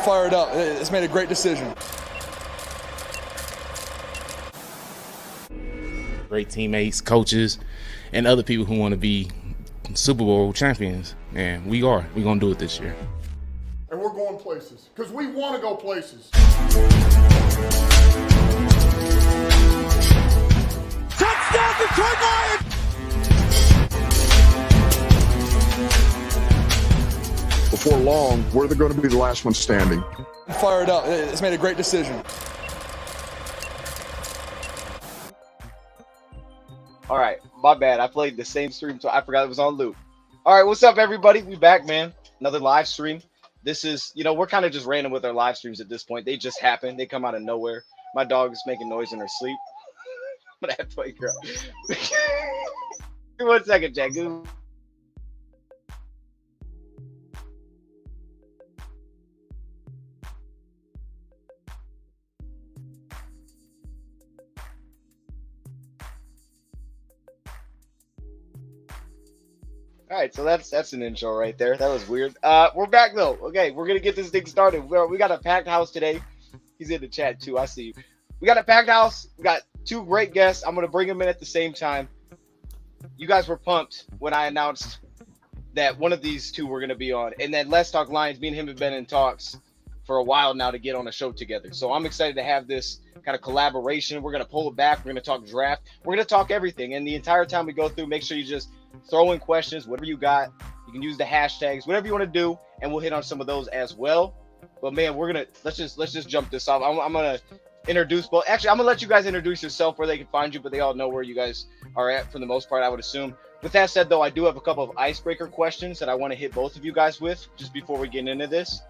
Fired up. It's made a great decision. Great teammates, coaches, and other people who want to be Super Bowl champions. And we are. We're going to do it this year. And we're going places because we want to go places. Touchdown, Detroit Lions! Before long, we're going to be the last one standing. Fired up. It's made a great decision. All right, my bad. I played the same stream, so I forgot it was on loop. All right, what's up, everybody? We back, man. Another live stream. This is, we're kind of just random with our live streams at this point. They just happen. They come out of nowhere. My dog is making noise in her sleep. I'm gonna have to wake her up. Give me 1 second, Jack. All right, so that's an intro right there. That was weird. We're back though. Okay, we're gonna get this thing started. We got a packed house today. He's in the chat too. I see you. We got a packed house. We got 2 great guests. I'm gonna bring them in at the same time. You guys were pumped when I announced that one of these 2 were gonna be on, and then Let's Talk Lions. Me and him have been in talks for a while now to get on a show together. So I'm excited to have this kind of collaboration. We're gonna pull it back. We're gonna talk draft. We're gonna talk everything. And the entire time we go through, make sure you just throw in questions, whatever you got. You can use the hashtags, whatever you want to do, and we'll hit on some of those as well. But man, let's just jump this off. I'm gonna introduce both. Actually, I'm gonna let you guys introduce yourself where they can find you, but they all know where you guys are at for the most part, I would assume. With that said, though, I do have a couple of icebreaker questions that I want to hit both of you guys with just before we get into this.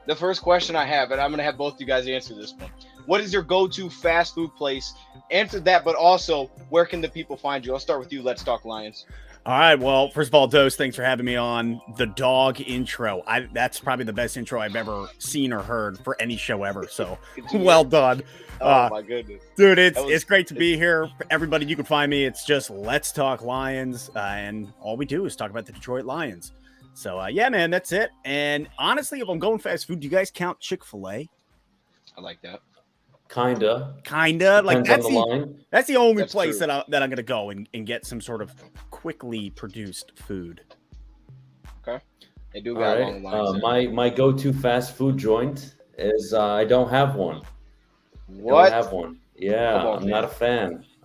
The first question I have, and I'm gonna have both you guys answer this one. What is your go-to fast food place? Answer that, but also, where can the people find you? I'll start with you. Let's Talk Lions. All right. Well, first of all, Dose, thanks for having me on. The dog intro. That's probably the best intro I've ever seen or heard for any show ever. So well done. Oh, my goodness. Dude, it's great to be here. Everybody, you can find me. It's just Let's Talk Lions. And all we do is talk about the Detroit Lions. So, yeah, man, that's it. And honestly, if I'm going fast food, do you guys count Chick-fil-A? I like that. Kinda. Like that's the only place true. that I'm gonna go and get some sort of quickly produced food. Okay. They do got All long lines. my go-to fast food joint is I don't have one. What? I don't have one. Yeah, Come on, I'm man.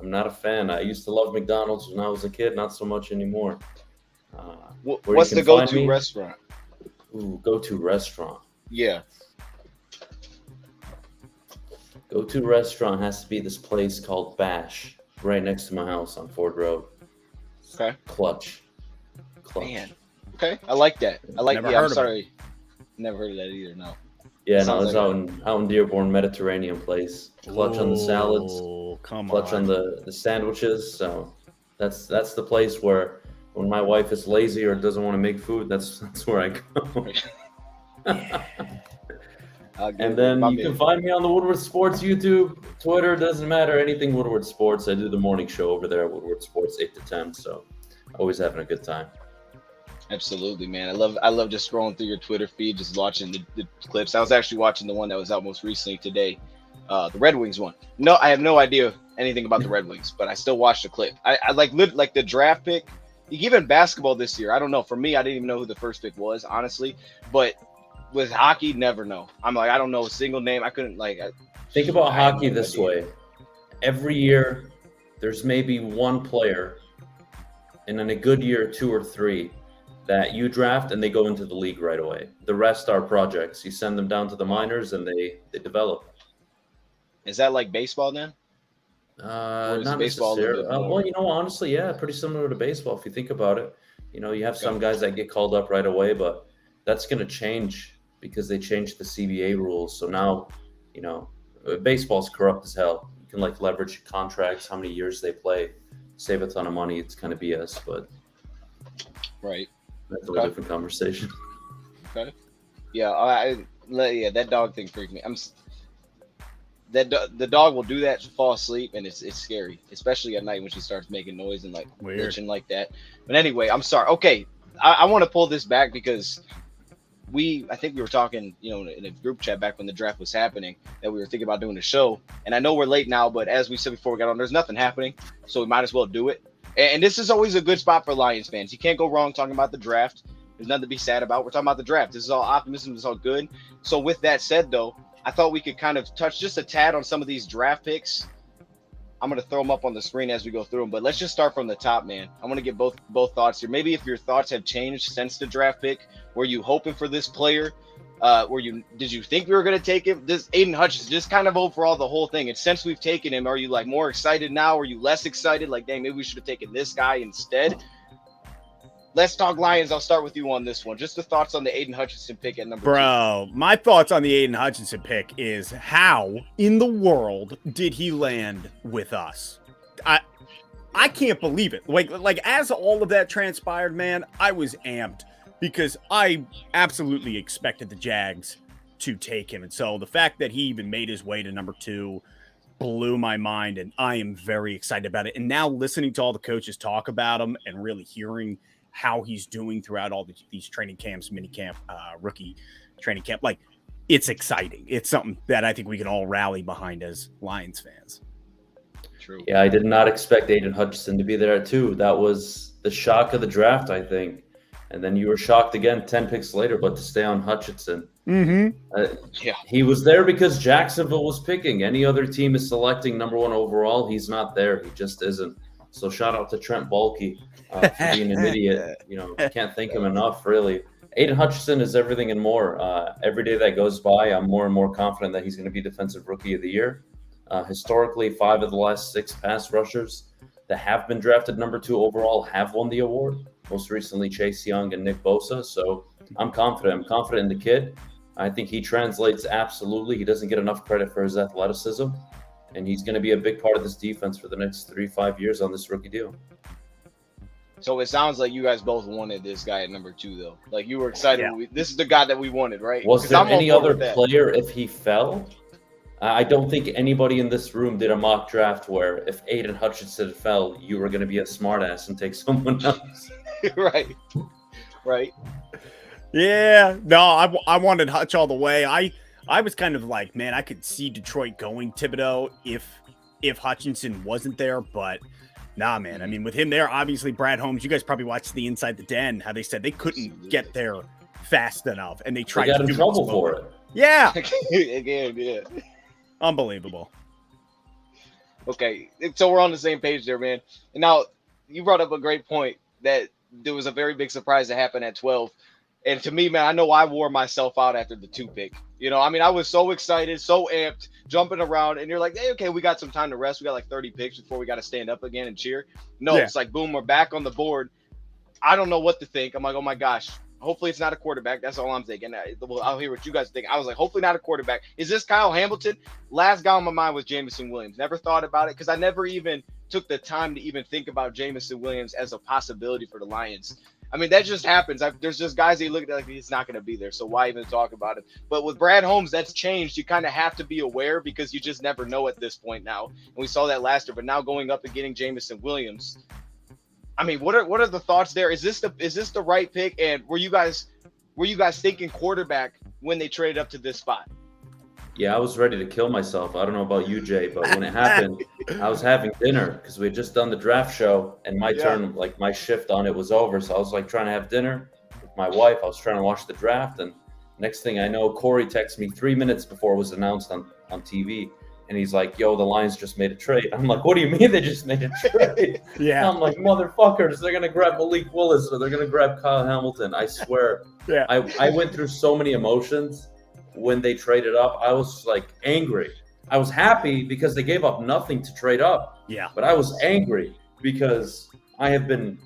not a fan. I used to love McDonald's when I was a kid, not so much anymore. What's the go-to restaurant? Ooh, go-to restaurant. Yeah. Go-to restaurant has to be this place called Bash, right next to my house on Ford Road. Okay. Clutch. Man. Okay. I like that. Never heard I'm of sorry. Never heard of that either. No. Yeah, Sounds it's like out in Dearborn, Mediterranean place. Clutch on the salads. Clutch on the sandwiches. So that's the place where when my wife is lazy or doesn't want to make food, that's where I go. And then you can find me on the Woodward Sports YouTube, Twitter, doesn't matter, anything Woodward Sports. I do the morning show over there at Woodward Sports 8 to 10, so always having a good time. Absolutely, man. I love just scrolling through your Twitter feed, just watching the clips. I was actually watching the one that was out most recently today, the Red Wings one. No, I have no idea anything about the Red Wings, but I still watched the clip. I like the draft pick. Even basketball this year, I don't know. For me, I didn't even know who the first pick was, honestly, but with hockey, never know. I'm like, I don't know a single name. I couldn't think about hockey this way. Every year, there's maybe one player, and in a good year, 2 or 3, that you draft and they go into the league right away. The rest are projects. You send them down to the minors and they develop. Is that like baseball then? Not necessarily. Well, honestly, yeah, pretty similar to baseball if you think about it. You have some guys that get called up right away, but that's going to change because they changed the CBA rules. So now, baseball's corrupt as hell. You can leverage contracts, how many years they play, save a ton of money. It's kind of BS, but right. That's a different conversation. Okay. Yeah, that dog thing freaked me. The dog will do that to fall asleep, and it's scary, especially at night when she starts making noise and glitching like that. But anyway, I'm sorry. Okay, I want to pull this back because I think we were talking, in a group chat back when the draft was happening, that we were thinking about doing a show. And I know we're late now, but as we said before we got on, there's nothing happening, so we might as well do it. And this is always a good spot for Lions fans. You can't go wrong talking about the draft. There's nothing to be sad about. We're talking about the draft. This is all optimism. This is all good. So with that said, though, I thought we could kind of touch just a tad on some of these draft picks. I'm going to throw them up on the screen as we go through them, but let's just start from the top, man. I want to get both thoughts here. Maybe if your thoughts have changed since the draft pick. Were you hoping for this player? Did you think we were going to take him? This Aiden Hutchinson, just kind of overall the whole thing. And since we've taken him, are you like more excited now? Are you less excited? Like, dang, maybe we should have taken this guy instead. Let's talk Lions. I'll start with you on this one. Just the thoughts on the Aiden Hutchinson pick at number 2. Bro, my thoughts on the Aiden Hutchinson pick is how in the world did he land with us? I can't believe it. Like as all of that transpired, man, I was amped because I absolutely expected the Jags to take him. And so the fact that he even made his way to number 2 blew my mind, and I am very excited about it. And now listening to all the coaches talk about him and really hearing how he's doing throughout all these training camps, mini camp, rookie training camp. Like, it's exciting. It's something that I think we can all rally behind as Lions fans. True. Yeah, I did not expect Aiden Hutchinson to be there too. That was the shock of the draft, I think. And then you were shocked again 10 picks later, but to stay on Hutchinson. Yeah. He was there because Jacksonville was picking. Any other team is selecting number 1 overall. He's not there. He just isn't. So shout out to Trent Baalke for being an idiot. Can't thank him enough, really. Aiden Hutchinson is everything and more. Every day that goes by, I'm more and more confident that he's going to be Defensive Rookie of the Year. Historically, 5 of the last 6 pass rushers that have been drafted number 2 overall have won the award. Most recently, Chase Young and Nick Bosa. So I'm confident. I'm confident in the kid. I think he translates absolutely. He doesn't get enough credit for his athleticism. And he's going to be a big part of this defense for the next 3-5 years on this rookie deal. So it sounds like you guys both wanted this guy at number 2, though. Like, you were excited. Yeah. This is the guy that we wanted, right? Was there any other player player if he fell? I don't think anybody in this room did a mock draft where if Aiden Hutchinson fell, you were going to be a smartass and take someone else. Right. Yeah. No, I wanted Hutch all the way. I was kind of like, man, I could see Detroit going Thibodeau if Hutchinson wasn't there, but nah, man. I mean, with him there, obviously Brad Holmes, you guys probably watched the Inside the Den, how they said they couldn't get there fast enough, and they tried They got to in do trouble for it. Yeah. Again, yeah. Unbelievable. Okay, so we're on the same page there, man. And now, you brought up a great point that there was a very big surprise that happened at 12. And to me, man, I know I wore myself out after the 2 pick. I was so excited, so amped, jumping around. And you're like, hey, okay, we got some time to rest. We got like 30 picks before we got to stand up again and cheer. No, It's like, boom, we're back on the board. I don't know what to think. I'm like, oh, my gosh. Hopefully it's not a quarterback. That's all I'm thinking. I'll hear what you guys think. I was like, hopefully not a quarterback. Is this Kyle Hamilton? Last guy on my mind was Jameson Williams. Never thought about it because I never even took the time to even think about Jameson Williams as a possibility for the Lions. I mean, that just happens. There's just guys that you look at like he's not going to be there, so why even talk about it? But with Brad Holmes, that's changed. You kind of have to be aware because you just never know at this point now. And we saw that last year, but now going up and getting Jameson Williams, I mean, what are the thoughts there? Is this the right pick? And were you guys thinking quarterback when they traded up to this spot? Yeah, I was ready to kill myself. I don't know about you, Jay, but when it happened, I was having dinner because we had just done the draft show, and my turn, like my shift on it was over. So I was like trying to have dinner with my wife. I was trying to watch the draft, and next thing I know, Corey texts me 3 minutes before it was announced on TV. And he's like, yo, the Lions just made a trade. I'm like, what do you mean they just made a trade? Yeah. I'm like, motherfuckers, they're going to grab Malik Willis or they're going to grab Kyle Hamilton. I swear. Yeah. I went through so many emotions when they traded up. I was like angry. I was happy because they gave up nothing to trade up. Yeah. But I was angry because I have been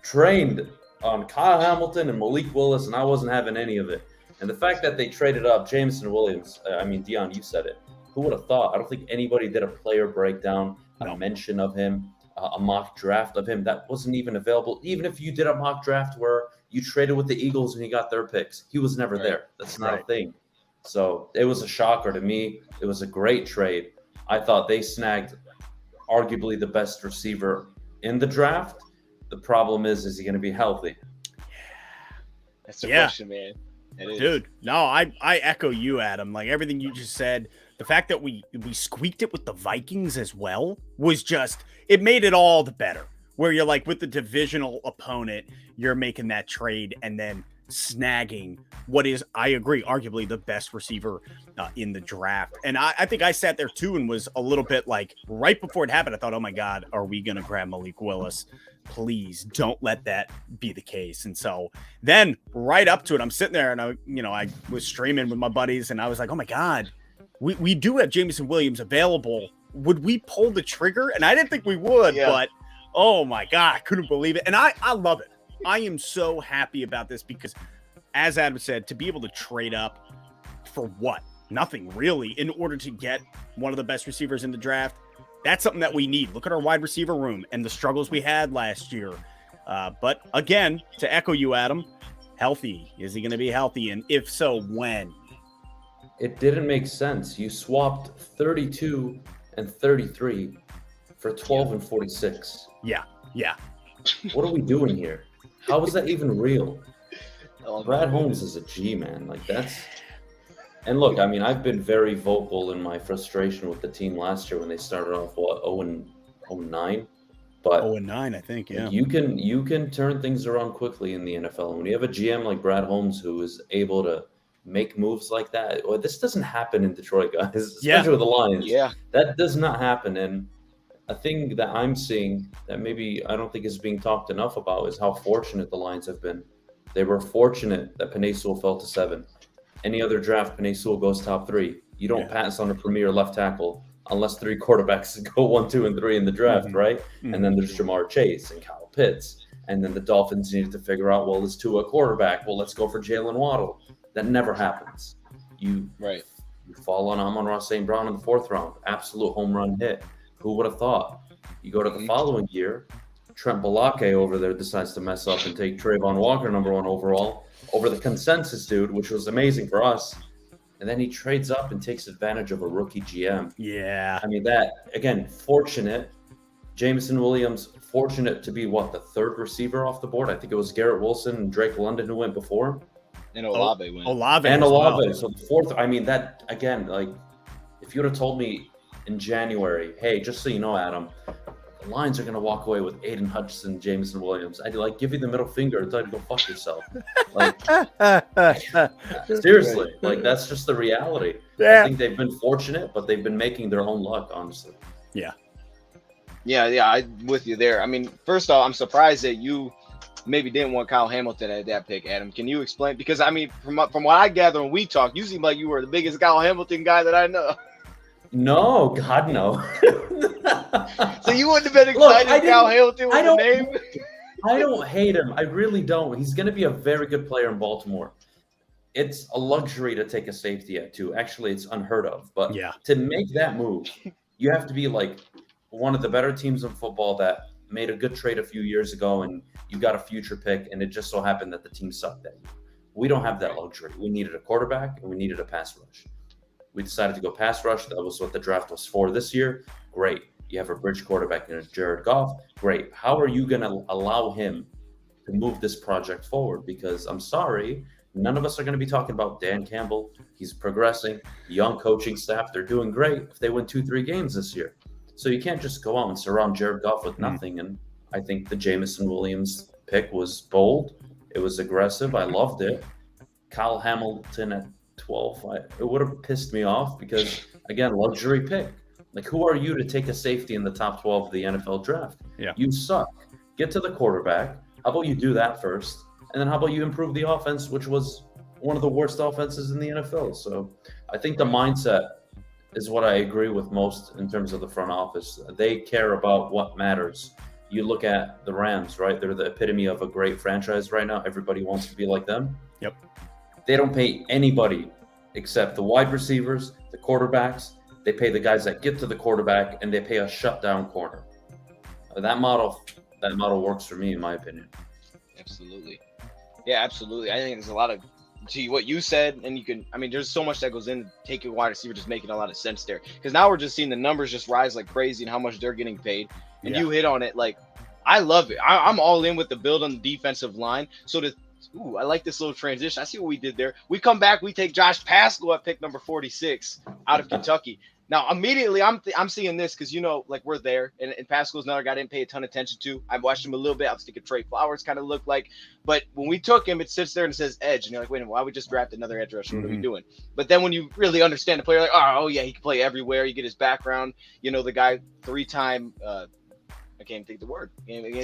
trained on Kyle Hamilton and Malik Willis, and I wasn't having any of it. And the fact that they traded up Jameson Williams, Dion, you said it. Who would have thought? I don't think anybody did a player breakdown, a mention of him, a mock draft of him. That wasn't even available. Even if you did a mock draft where you traded with the Eagles and you got their picks, he was never there. That's not a thing. So it was a shocker to me. It was a great trade. I thought they snagged arguably the best receiver in the draft. The problem is he going to be healthy? That's the question, man. Dude, no, I echo you, Adam. Like everything you just said, the fact that we squeaked it with the Vikings as well was just, it made it all the better. Where you're like with the divisional opponent, you're making that trade and then snagging what is, I agree, arguably the best receiver in the draft. And I think I sat there too and was a little bit like, right before it happened, I thought, oh my God, are we going to grab Malik Willis? Please don't let that be the case. And so then right up to it, I'm sitting there and I was streaming with my buddies and I was like, oh my God, we do have Jameson Williams available. Would we pull the trigger? And I didn't think we would, but oh my God, I couldn't believe it. And I love it. I am so happy about this because, as Adam said, to be able to trade up for what? Nothing really in order to get one of the best receivers in the draft. That's something that we need. Look at our wide receiver room and the struggles we had last year. But again, to echo you, Adam, healthy. Is he going to be healthy? And if so, when? It didn't make sense. You swapped 32 and 33 for 12 and 46. Yeah. What are we doing here? How is that even real? Brad Holmes is a G, man. Like that's. And look, I mean, I've been very vocal in my frustration with the team last year when they started off 0-9, but 0-9, I think. Yeah. You can turn things around quickly in the NFL. And when you have a GM like Brad Holmes who is able to make moves like that, well, this doesn't happen in Detroit, guys. Especially with the Lions. Yeah, that does not happen. And a thing that I'm seeing that maybe I don't think is being talked enough about is how fortunate the Lions have been. They were fortunate that Penei Sewell fell to 7. Any other draft, Penei Sewell goes top 3. You don't pass on a premier left tackle unless 3 quarterbacks go 1, 2, and 3 in the draft, right? Mm-hmm. And then there's Jamar Chase and Kyle Pitts. And then the Dolphins needed to figure out, well, is Tua a quarterback? Well, let's go for Jalen Waddle. That never happens. You fall on Amon-Ra St. Brown in the 4th round. Absolute home run hit. Who would have thought? You go to the following year, Trent Balake over there decides to mess up and take Trayvon Walker number 1 overall over the consensus dude, which was amazing for us. And then he trades up and takes advantage of a rookie GM. Yeah. I mean, that, again, fortunate. Jameson Williams, fortunate to be, the 3rd receiver off the board? I think it was Garrett Wilson and Drake London who went before him. And Olave went. Olave. So the 4th, I mean, that, again, like, if you would have told me in January, hey, just so you know, Adam, the Lions are going to walk away with Aiden Hutchinson, Jameson Williams, I'd give you the middle finger and tell you to go fuck yourself. Seriously, that's just the reality. Yeah. I think they've been fortunate, but they've been making their own luck, honestly. Yeah, I'm with you there. I mean, first off, I'm surprised that you maybe didn't want Kyle Hamilton at that pick, Adam. Can you explain? Because, I mean, from what I gather when we talk, you seem like you were the biggest Kyle Hamilton guy that I know. No, God, no. So you wouldn't have been excited if Kyle Hamilton was the name? I don't hate him. I really don't. He's going to be a very good player in Baltimore. It's a luxury to take a safety at 2. Actually, it's unheard of. But to make that move, you have to be like one of the better teams in football that made a good trade a few years ago and you got a future pick, and it just so happened that the team sucked that year. We don't have that luxury. We needed a quarterback, and we needed a pass rush. We decided to go pass rush. That was what the draft was for this year. Great. You have a bridge quarterback in Jared Goff. Great. How are you going to allow him to move this project forward? Because I'm sorry, none of us are going to be talking about Dan Campbell. He's progressing. Young coaching staff, they're doing great if they win 2-3 games this year. So you can't just go out and surround Jared Goff with nothing. And I think the Jameson Williams pick was bold. It was aggressive. I loved it. Kyle Hamilton at 12, it would have pissed me off because, again, luxury pick. Like, who are you to take a safety in the top 12 of the NFL draft? Yeah. You suck. Get to the quarterback. How about you do that first? And then how about you improve the offense, which was one of the worst offenses in the NFL? So I think the mindset is what I agree with most in terms of the front office. They care about what matters. You look at the Rams, right? They're the epitome of a great franchise right now. Everybody wants to be like them. Yep. They don't pay anybody except the wide receivers, the quarterbacks. They pay the guys that get to the quarterback, and they pay a shutdown corner. That model works for me, in my opinion. Absolutely. Yeah, absolutely. I think there's a lot of, to what you said, and there's so much that goes into taking a wide receiver, just making a lot of sense there. Because now we're just seeing the numbers just rise like crazy and how much they're getting paid. And you hit on it. Like, I love it. I'm all in with the build on the defensive line. So Ooh, I like this little transition. I see what we did there. We come back, we take Josh Paschal at pick number 46 out of Kentucky. Now, immediately, I'm seeing this because, like we're there, and Pascal's another guy I didn't pay a ton of attention to. I watched him a little bit. I was thinking Trey Flowers kind of looked like. But when we took him, it sits there and says edge. And you're like, wait a minute, why we just draft another edge rusher? What are we doing? But then when you really understand the player, like, oh, yeah, he can play everywhere. You get his background. The guy 3-time I can't think the word.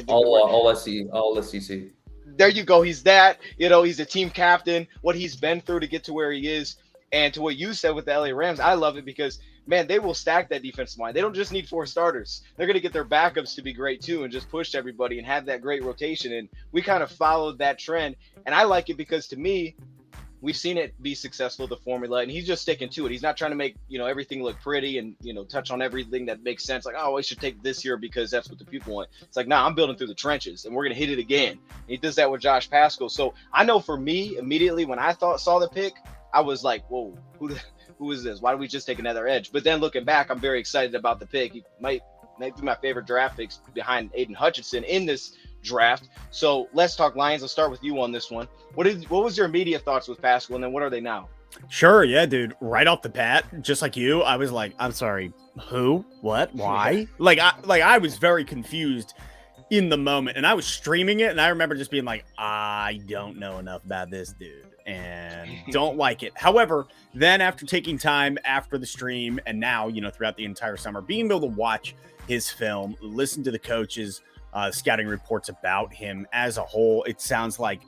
All SEC. There you go. He's that. He's a team captain, what he's been through to get to where he is. And to what you said with the LA Rams, I love it because – man, they will stack that defensive line. They don't just need 4 starters. They're going to get their backups to be great too and just push everybody and have that great rotation. And we kind of followed that trend. And I like it because to me, we've seen it be successful, the formula, and he's just sticking to it. He's not trying to make, everything look pretty and, touch on everything that makes sense. Like, oh, we should take this here because that's what the people want. It's like, nah, I'm building through the trenches and we're going to hit it again. And he does that with Josh Paschal. So I know for me, immediately when I saw the pick, I was like, whoa, who is this? Why don't we just take another edge? But then looking back, I'm very excited about the pick. He might be my favorite draft picks behind Aiden Hutchinson in this draft. So let's talk Lions. I'll start with you on this one. What was your immediate thoughts with Paschal, and then what are they now? Sure, yeah, dude. Right off the bat, just like you, I was like, I'm sorry, who? What? Why? I was very confused in the moment, and I was streaming it, and I remember just being like, I don't know enough about this dude and don't like it. However, then after taking time after the stream and now, throughout the entire summer, being able to watch his film, listen to the coaches, scouting reports about him as a whole, it sounds like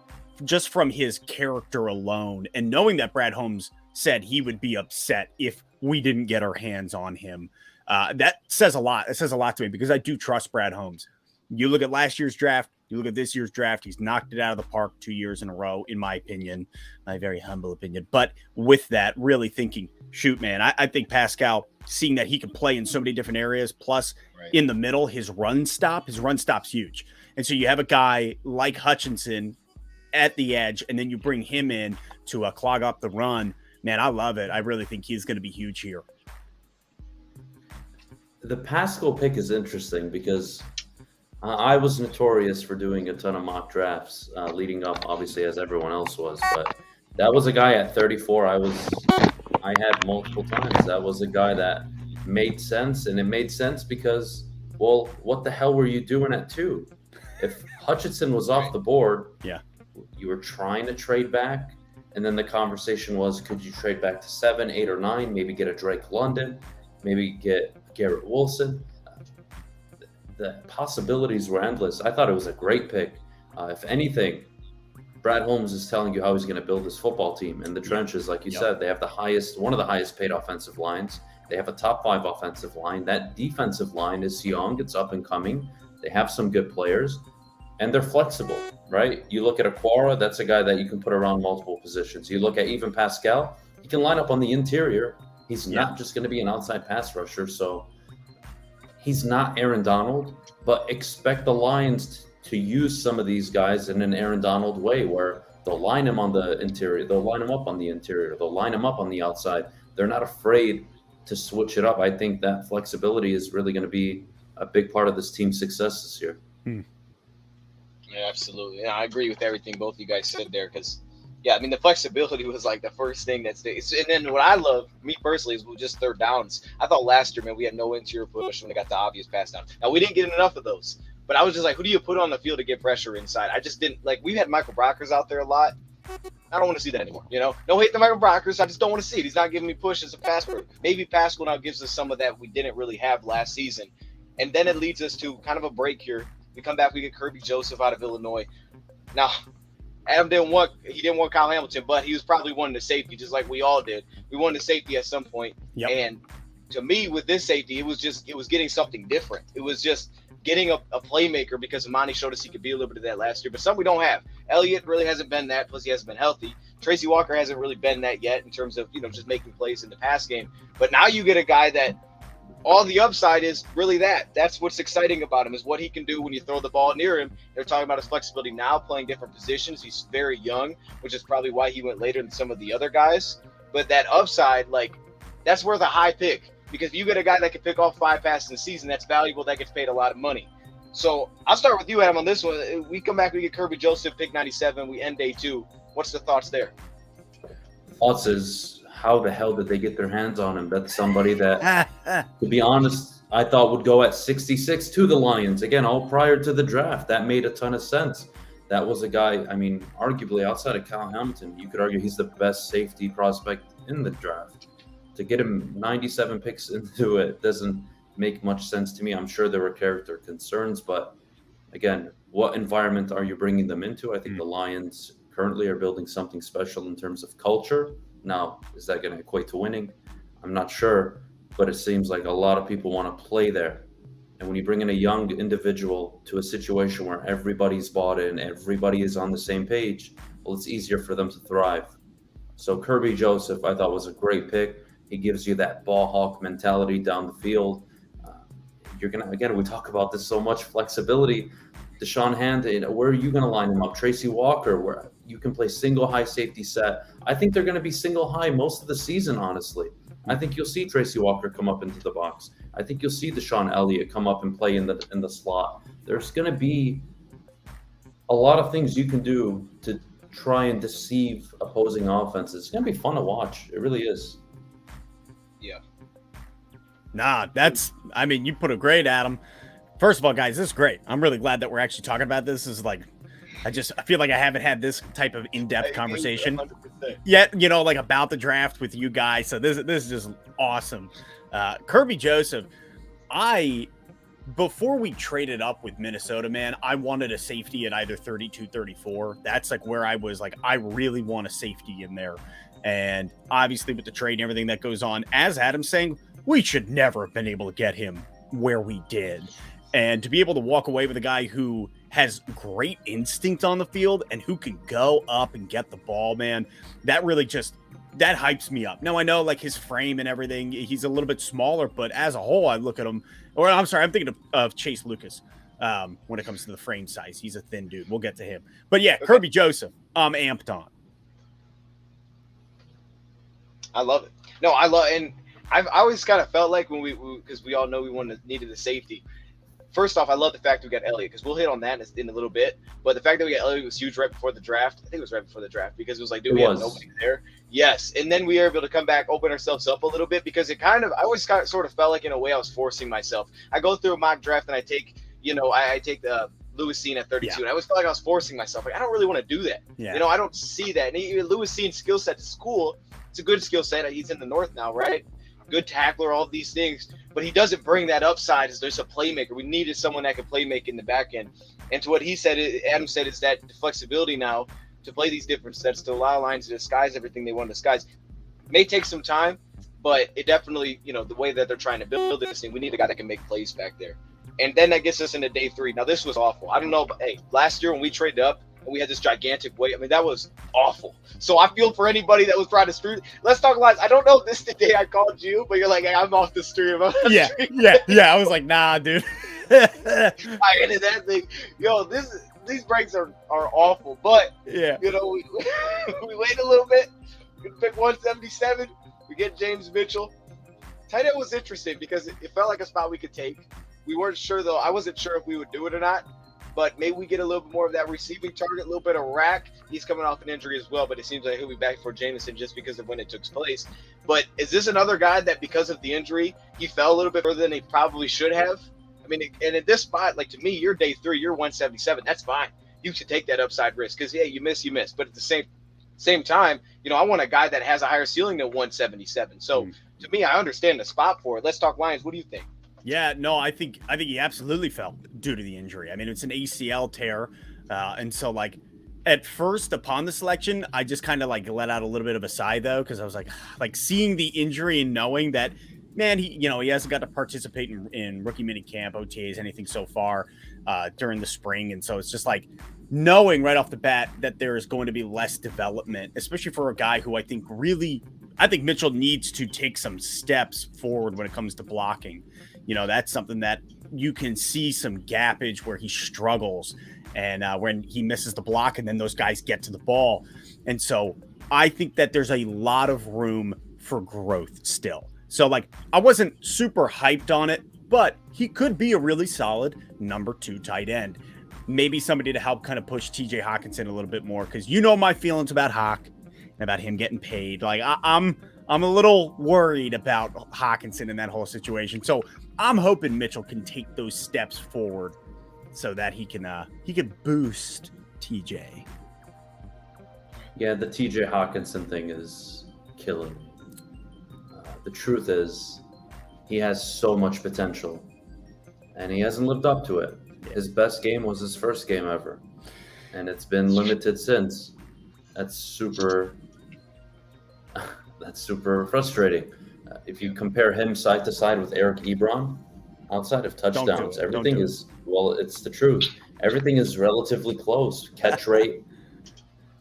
just from his character alone and knowing that Brad Holmes said he would be upset if we didn't get our hands on him. That says a lot. It says a lot to me because I do trust Brad Holmes. You look at last year's draft, you look at this year's draft, he's knocked it out of the park 2 years in a row, in my opinion, my very humble opinion. But with that, really thinking, shoot, man, I think Paschal, seeing that he can play in so many different areas, plus in the middle, his run stop's huge. And so you have a guy like Hutchinson at the edge, and then you bring him in to clog up the run. Man, I love it. I really think he's going to be huge here. The Paschal pick is interesting because I was notorious for doing a ton of mock drafts leading up, obviously, as everyone else was. But that was a guy at 34 I had multiple times. That was a guy that made sense, and it made sense because, well, what the hell were you doing at 2? If Hutchinson was off the board, you were trying to trade back, and then the conversation was, could you trade back to 7, 8, or 9, maybe get a Drake London, maybe get Garrett Wilson. The possibilities were endless. I thought it was a great pick. If anything, Brad Holmes is telling you how he's going to build his football team in the trenches. Like you said, they have one of the highest paid offensive lines. They have a top 5 offensive line. That defensive line is young. It's up and coming. They have some good players, and they're flexible, right? You look at Aquara, that's a guy that you can put around multiple positions. You look at even Paschal, he can line up on the interior. He's not just going to be an outside pass rusher. So he's not Aaron Donald, but expect the Lions to use some of these guys in an Aaron Donald way where they'll line him on the interior. They'll line him up on the interior. They'll line him up on the outside. They're not afraid to switch it up. I think that flexibility is really going to be a big part of this team's success this year. Yeah, absolutely. Yeah, I agree with everything both of you guys said there because, yeah, I mean, the flexibility was like the first thing that's there. And then what I love, me personally, is just third downs. I thought last year, man, we had no interior push when they got the obvious pass down. Now, we didn't get enough of those. But I was just like, who do you put on the field to get pressure inside? I just didn't – like, we had Michael Brockers out there a lot. I don't want to see that anymore, No hate to Michael Brockers. I just don't want to see it. He's not giving me push as a pass player. Maybe Paschal now gives us some of that we didn't really have last season. And then it leads us to kind of a break here. We come back, we get Kirby Joseph out of Illinois. Now, Adam didn't want Kyle Hamilton, but he was probably wanting the safety, just like we all did. We wanted the safety at some point. Yep. And to me, with this safety, it was getting something different. It was just getting a playmaker because Imani showed us he could be a little bit of that last year, but some we don't have. Elliott really hasn't been that, plus he hasn't been healthy. Tracy Walker hasn't really been that yet in terms of, just making plays in the pass game. But now you get a guy that all the upside is really that. That's what's exciting about him is what he can do when you throw the ball near him. They're talking about his flexibility now, playing different positions. He's very young, which is probably why he went later than some of the other guys. But that upside, that's worth a high pick because if you get a guy that can pick off 5 passes in the season, that's valuable. That gets paid a lot of money. So I'll start with you, Adam, on this one. We come back, we get Kirby Joseph, pick 97. We end day 2. What's the thoughts there? Thoughts is, how the hell did they get their hands on him? That's somebody that, to be honest, I thought would go at 66 to the Lions. Again, all prior to the draft. That made a ton of sense. That was a guy, I mean, arguably outside of Kyle Hamilton, you could argue he's the best safety prospect in the draft. To get him 97 picks into it doesn't make much sense to me. I'm sure there were character concerns, but again, what environment are you bringing them into? I think the Lions currently are building something special in terms of culture. Now, is that going to equate to winning? I'm not sure, but it seems like a lot of people want to play there. And when you bring in a young individual to a situation where everybody's bought in, everybody is on the same page, well, it's easier for them to thrive. So Kirby Joseph, I thought, was a great pick. He gives you that ball hawk mentality down the field. You're going to, again, we talk about this so much, flexibility. Deshaun Hand, where are you going to line him up? Tracy Walker, where you can play single high safety set. I think they're going to be single high most of the season, honestly. I think you'll see Tracy Walker come up into the box. I think you'll see Deshaun Elliott come up and play in the slot. There's going to be a lot of things you can do to try and deceive opposing offenses. It's going to be fun to watch. It really is. Yeah. Nah, I mean, you put it great, Adam. First of all, guys, this is great. I'm really glad that we're actually talking about this. This is like, I feel like I haven't had this type of in-depth conversation yet, like about the draft with you guys. So this is just awesome. Kirby Joseph, before we traded up with Minnesota, man, I wanted a safety at either 32, 34. That's like where I was like, I really want a safety in there. And obviously with the trade and everything that goes on, as Adam's saying, we should never have been able to get him where we did. And to be able to walk away with a guy who has great instinct on the field and who can go up and get the ball, man, that really that hypes me up. Now, I know like his frame and everything, he's a little bit smaller, but as a whole, I look at him, or I'm sorry, I'm thinking of Chase Lucas when it comes to the frame size. He's a thin dude. We'll get to him. But yeah, okay. Kirby Joseph, I'm amped on. I love it. No, I love, and I've always kind of felt like when because we all know we needed the safety. First off, I love the fact that we got Elliott, because we'll hit on that in a little bit. But the fact that we got Elliott was huge right before the draft. I think it was right before the draft, because it was like, dude, we have nobody there. Yes. And then we were able to come back, open ourselves up a little bit, because I always sort of felt like in a way I was forcing myself. I go through a mock draft and I take, I take the Lewis Cine at 32. Yeah. And I always felt like I was forcing myself. Like, I don't really want to do that. Yeah. I don't see that. And even Lewis Cine's skill set to school, it's a good skill set. He's in the North now, right? Good tackler, all these things, but he doesn't bring that upside as there's a playmaker. We needed someone that could play make in the back end. And to what he said, Adam said, is that the flexibility now to play these different sets, to allow lines to disguise everything they want to disguise. May take some time, but it definitely, the way that they're trying to build this thing, we need a guy that can make plays back there. And then that gets us into day 3. Now, this was awful. I don't know, but hey, last year when we traded up, and we had this gigantic weight. I mean, that was awful. So I feel for anybody that was trying to stream. Let's talk lies. I don't know if this is the day I called you, but you're like, hey, I'm off the stream. Yeah. I was like, nah, dude. I ended that thing. Yo, these breaks are awful. But, yeah, we wait a little bit. We pick 177. We get James Mitchell. Tight end was interesting because it felt like a spot we could take. We weren't sure, though. I wasn't sure if we would do it or not. But maybe we get a little bit more of that receiving target, a little bit of rack. He's coming off an injury as well, but it seems like he'll be back for Jameson just because of when it took place. But is this another guy that because of the injury, he fell a little bit further than he probably should have? I mean, and at this spot, like to me, you're day 3, you're 177. That's fine. You should take that upside risk because, yeah, you miss. But at the same time, I want a guy that has a higher ceiling than 177. So to me, I understand the spot for it. Let's talk Lions. What do you think? Yeah, no, I think he absolutely fell due to the injury. I mean, it's an ACL tear. And so like at first upon the selection, I just kind of like let out a little bit of a sigh though, because I was like seeing the injury and knowing that, man, he hasn't got to participate in rookie mini camp, OTAs, anything so far during the spring. And so it's just like knowing right off the bat that there is going to be less development, especially for a guy who I think Mitchell needs to take some steps forward when it comes to blocking. That's something that you can see some gappage where he struggles and when he misses the block and then those guys get to the ball. And so I think that there's a lot of room for growth still. So like I wasn't super hyped on it but he could be a really solid number 2 tight end. Maybe somebody to help kind of push TJ Hawkinson a little bit more, because you know my feelings about Hawk and about him getting paid. Like I'm a little worried about Hawkinson in that whole situation. So I'm hoping Mitchell can take those steps forward so that he can boost TJ. Yeah, the TJ Hawkinson thing is killing me. The truth is, he has so much potential, and he hasn't lived up to it. His best game was his first game ever, and it's been limited since. That's super frustrating. If you compare him side to side with Eric Ebron, outside of touchdowns, everything is, well, it's the truth. Everything is relatively close. Catch rate,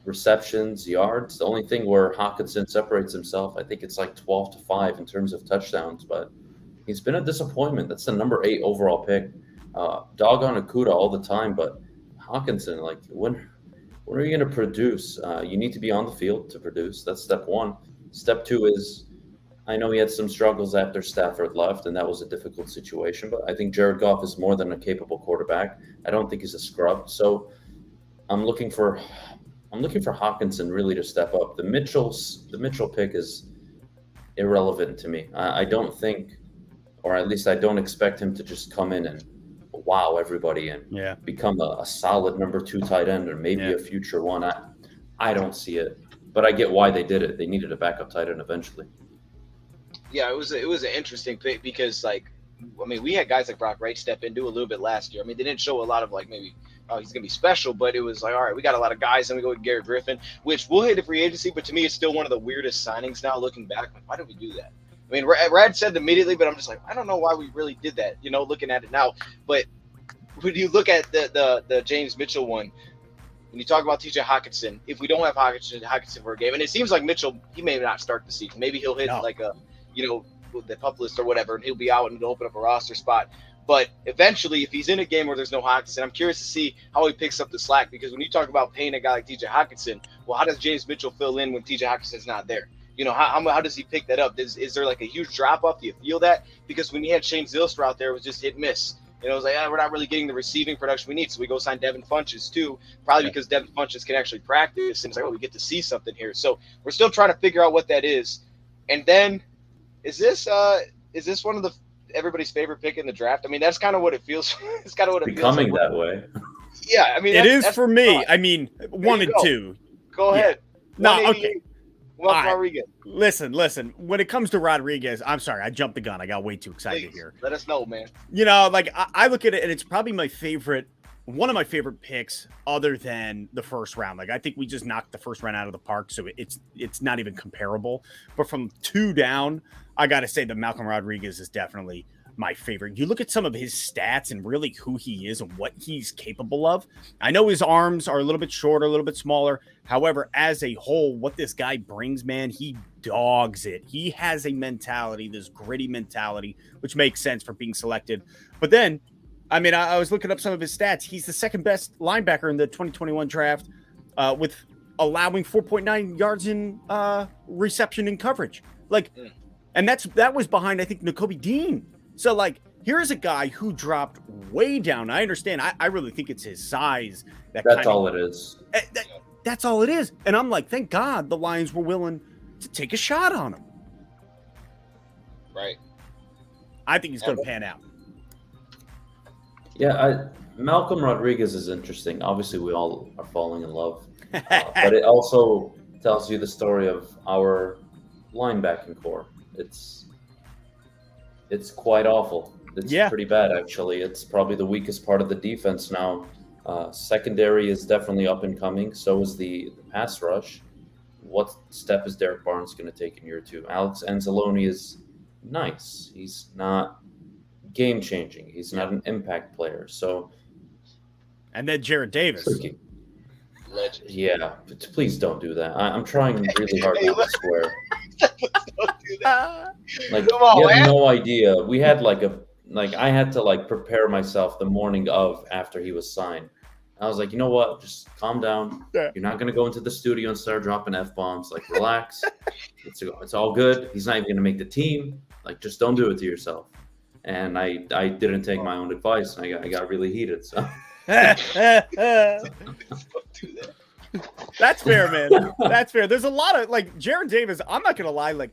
receptions, yards. The only thing where Hawkinson separates himself, I think it's like 12-5 in terms of touchdowns, but he's been a disappointment. That's the number 8 overall pick. Dog on Akuda all the time, but Hawkinson, like, when are you going to produce? You need to be on the field to produce. That's step 1. Step 2 is, I know he had some struggles after Stafford left, and that was a difficult situation, but I think Jared Goff is more than a capable quarterback. I don't think he's a scrub. So I'm looking for Hawkinson really to step up. The Mitchell pick is irrelevant to me. I don't think, or at least I don't expect him to just come in and wow everybody and become a solid number 2 tight end, or maybe a future one. I don't see it, but I get why they did it. They needed a backup tight end eventually. Yeah, it was an interesting pick because, like, I mean, we had guys like Brock Wright step in, do a little bit last year. I mean, they didn't show a lot of, like, maybe, oh, he's going to be special, but it was like, all right, we got a lot of guys, and we go with Garrett Griffin, which we'll hit the free agency, but to me, it's still one of the weirdest signings now looking back. Like, why did we do that? I mean, Rad said immediately, but I'm just like, I don't know why we really did that, you know, looking at it now. But when you look at the James Mitchell one, when you talk about TJ Hawkinson, if we don't have Hawkinson for a game, and it seems like Mitchell, he may not start the season. Maybe he'll hit like a, you know, the pup list or whatever, and he'll be out and it'll open up a roster spot. But eventually, if he's in a game where there's no Hawkinson, I'm curious to see how he picks up the slack, because when you talk about paying a guy like TJ Hawkinson, well, how does James Mitchell fill in when TJ Hawkinson's not there? You know, how does he pick that up? Is there like a huge drop off? Do you feel that? Because when you had Shane Zylstra out there, it was just hit miss. You know, it was like, we're not really getting the receiving production we need. So we go sign Devin Funchess too, probably because Devin Funchess can actually practice. And it's like, oh, we get to see something here. So we're still trying to figure out what that is. And then is this one of the everybody's favorite pick in the draft? I mean, that's kind of what it feels. It's kind of what it becoming feels like. That way. Yeah, I mean, it is for me. Fun. I mean, 1 and 2. Go ahead. No, okay. Rodriguez. Listen. When it comes to Rodriguez, I'm sorry, I jumped the gun. I got way too excited here. Let us know, man. You know, like I look at it, and it's probably one of my favorite picks, other than the first round. Like, I think we just knocked the first round out of the park, so it's not even comparable. But from 2 down, I got to say that Malcolm Rodriguez is definitely my favorite. You look at some of his stats and really who he is and what he's capable of. I know his arms are a little bit shorter, a little bit smaller. However, as a whole, what this guy brings, man, he dogs it. He has a mentality, this gritty mentality, which makes sense for being selected. But then, I mean, I was looking up some of his stats. He's the second best linebacker in the 2021 draft with allowing 4.9 yards in reception and coverage. Like, and that was behind, I think, Nakobe Dean. So, like, here's a guy who dropped way down. I understand. I really think it's his size. That's all it is. That's all it is. And I'm like, thank God the Lions were willing to take a shot on him. Right. I think he's going to pan out. Yeah, Malcolm Rodriguez is interesting. Obviously, we all are falling in love. But it also tells you the story of our linebacking core. It's quite awful. It's pretty bad, actually. It's probably the weakest part of the defense now. Secondary is definitely up and coming. So is the pass rush. What step is Derek Barnes going to take in year 2? Alex Anzalone is nice. He's not game-changing. He's not an impact player. So, and then Jared Davis. Legend. Yeah, please don't do that. I'm trying really hard not to swear. Don't do that. Like, you have no idea. We had I had to prepare myself the morning of after he was signed. I was like, you know what? Just calm down. Yeah. You're not going to go into the studio and start dropping F-bombs. Like, relax. It's all good. He's not even going to make the team. Like, just don't do it to yourself. and I didn't take my own advice, and I got really heated. So That's fair, man. That's fair. There's a lot of like Jared Davis. I'm not gonna lie. Like,